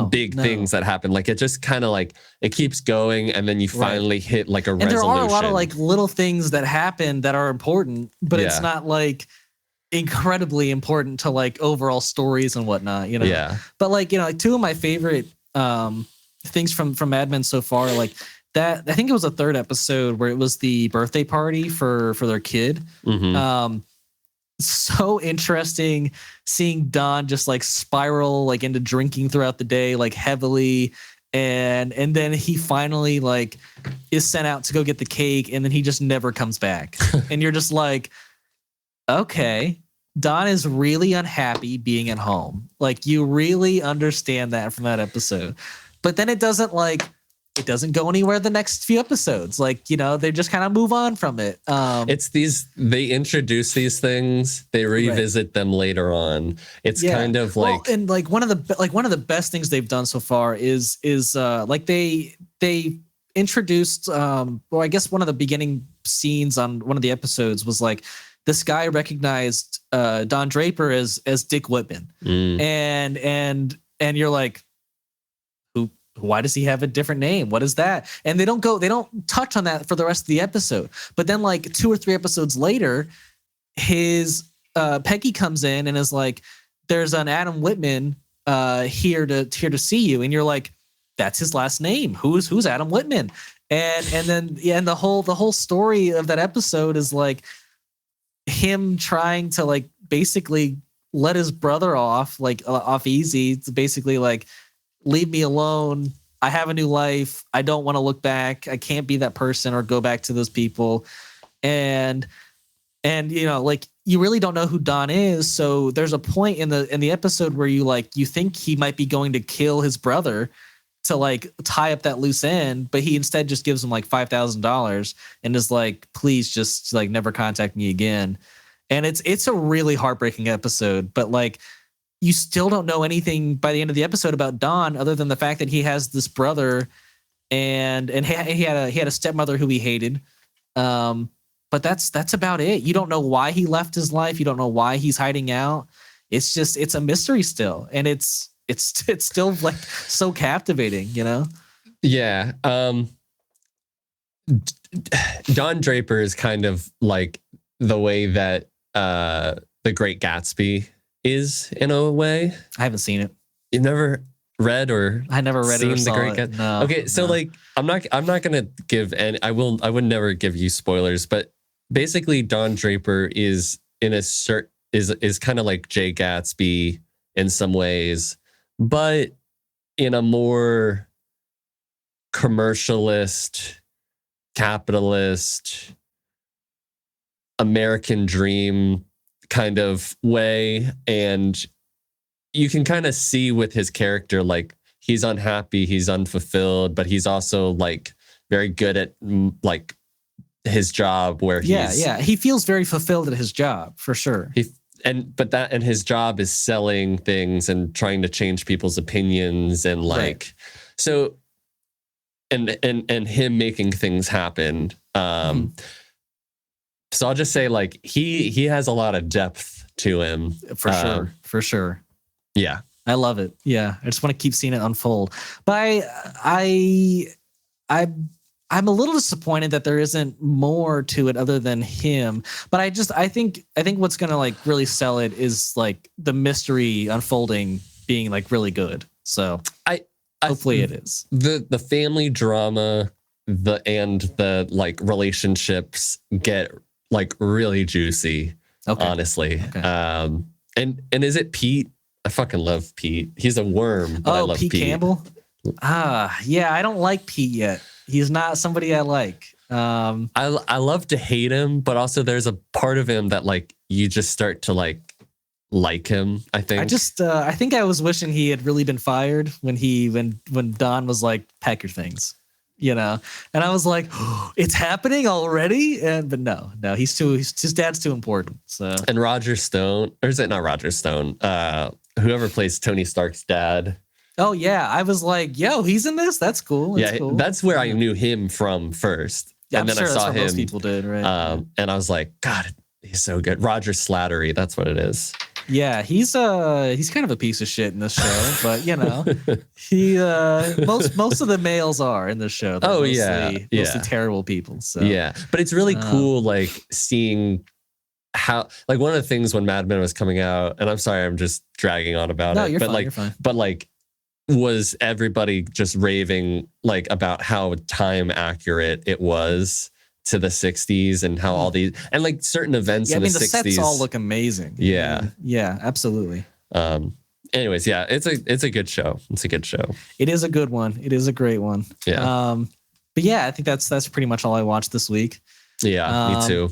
big things that happen. Like it just kind of like it keeps going, and then you finally hit like a resolution. And there are a lot of like little things that happen that are important, but it's not like incredibly important to like overall stories and whatnot, Yeah. But like, like two of my favorite things from Mad Men so far, like that, I think it was the 3rd episode where it was the birthday party for their kid. So interesting seeing Don just like spiral like into drinking throughout the day, like heavily. And then he finally like is sent out to go get the cake, and then he just never comes back. And you're just like, okay, Don is really unhappy being at home. Like you really understand that from that episode. But then it doesn't go anywhere the next few episodes. Like, they just kind of move on from it. They introduce these things, they revisit them later on. It's kind of like, and like one of the best things they've done so far is like they introduced, I guess one of the beginning scenes on one of the episodes was like, this guy recognized Don Draper as Dick Whitman. And you're like, why does he have a different name? What is that? And they don't touch on that for the rest of the episode. But then like 2 or 3 episodes later, his Peggy comes in and is like, there's an Adam Whitman here to see you. And you're like, that's his last name. Who's Adam Whitman? And then and the whole story of that episode is like him trying to like basically let his brother off easy. It's basically like, leave me alone. I have a new life. I don't want to look back. I can't be that person or go back to those people. And you know, like, you really don't know who Don is. So there's a point in the episode where you think he might be going to kill his brother to like tie up that loose end, but he instead just gives him like $5,000 and is like, please just like never contact me again. And it's a really heartbreaking episode, but like, you still don't know anything by the end of the episode about Don other than the fact that he has this brother and he had a stepmother who he hated. But that's about it. You don't know why he left his life. You don't know why he's hiding out. It's a mystery still. And it's still like so captivating, you know? Yeah. Don Draper is kind of like the way that The Great Gatsby is in a way. I haven't seen it. You've never read or I never read it or The Great Gatsby? No. Okay, so like I'm not gonna give any. I would never give you spoilers, but basically Don Draper is in a is kind of like Jay Gatsby in some ways, but in a more commercialist, capitalist, American dream kind of way. And you can kind of see with his character, like he's unhappy, he's unfulfilled, but he's also like very good at like his job where he feels very fulfilled at his job for sure. And his job is selling things and trying to change people's opinions and like, right. So, and him making things happen. So I'll just say like he has a lot of depth to him. For sure. Yeah. I love it. Yeah. I just want to keep seeing it unfold. But I'm a little disappointed that there isn't more to it other than him. But I think what's gonna like really sell it is like the mystery unfolding being like really good. So hopefully it is. The family drama, and the like relationships get like really juicy. Okay. Honestly. Okay. And is it Pete? I fucking love Pete. He's a worm, but I love Pete Campbell. Yeah, I don't like Pete yet. He's not somebody I like. I love to hate him, but also there's a part of him that like you just start to like him. I think. I think I was wishing he had really been fired when Don was like, pack your things, you know. And I was like, oh, it's happening already. But no, his dad's too important. So. And Roger Stone, or is it not Roger Stone? Whoever plays Tony Stark's dad. Oh yeah, I was like, yo, he's in this. That's cool. Cool. That's where I knew him from first. Yeah, and then I saw that's him. Most people did, right? And I was like, God, he's so good. Roger Slattery, that's what it is. Yeah, he's kind of a piece of shit in this show, but you know, he most of the males are in this show. They're mostly terrible people. So yeah, but it's really cool, like seeing how like one of the things when Mad Men was coming out, and I'm sorry, I'm just dragging on about it. You're but fine, like, you're fine. But like, was everybody just raving like about how time accurate it was to the 60s and how all these and like certain events in the 60s. The sets all look amazing. Yeah. Yeah, absolutely. Anyways, yeah, it's a good show. It's a good show. It is a good one. It is a great one. Yeah. But yeah, I think that's pretty much all I watched this week. Yeah, me too.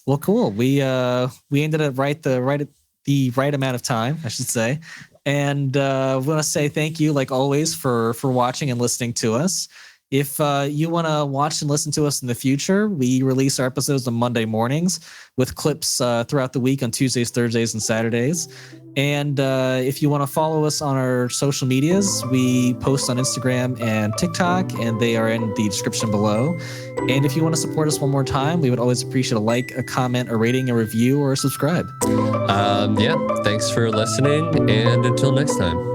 Well, cool. We ended up at the right amount of time, I should say. And I want to say thank you, like always, for watching and listening to us. If you want to watch and listen to us in the future, we release our episodes on Monday mornings with clips throughout the week on Tuesdays, Thursdays, and Saturdays. And if you want to follow us on our social medias, we post on Instagram and TikTok, and they are in the description below. And if you want to support us one more time, we would always appreciate a like, a comment, a rating, a review, or a subscribe. Yeah, thanks for listening, and until next time.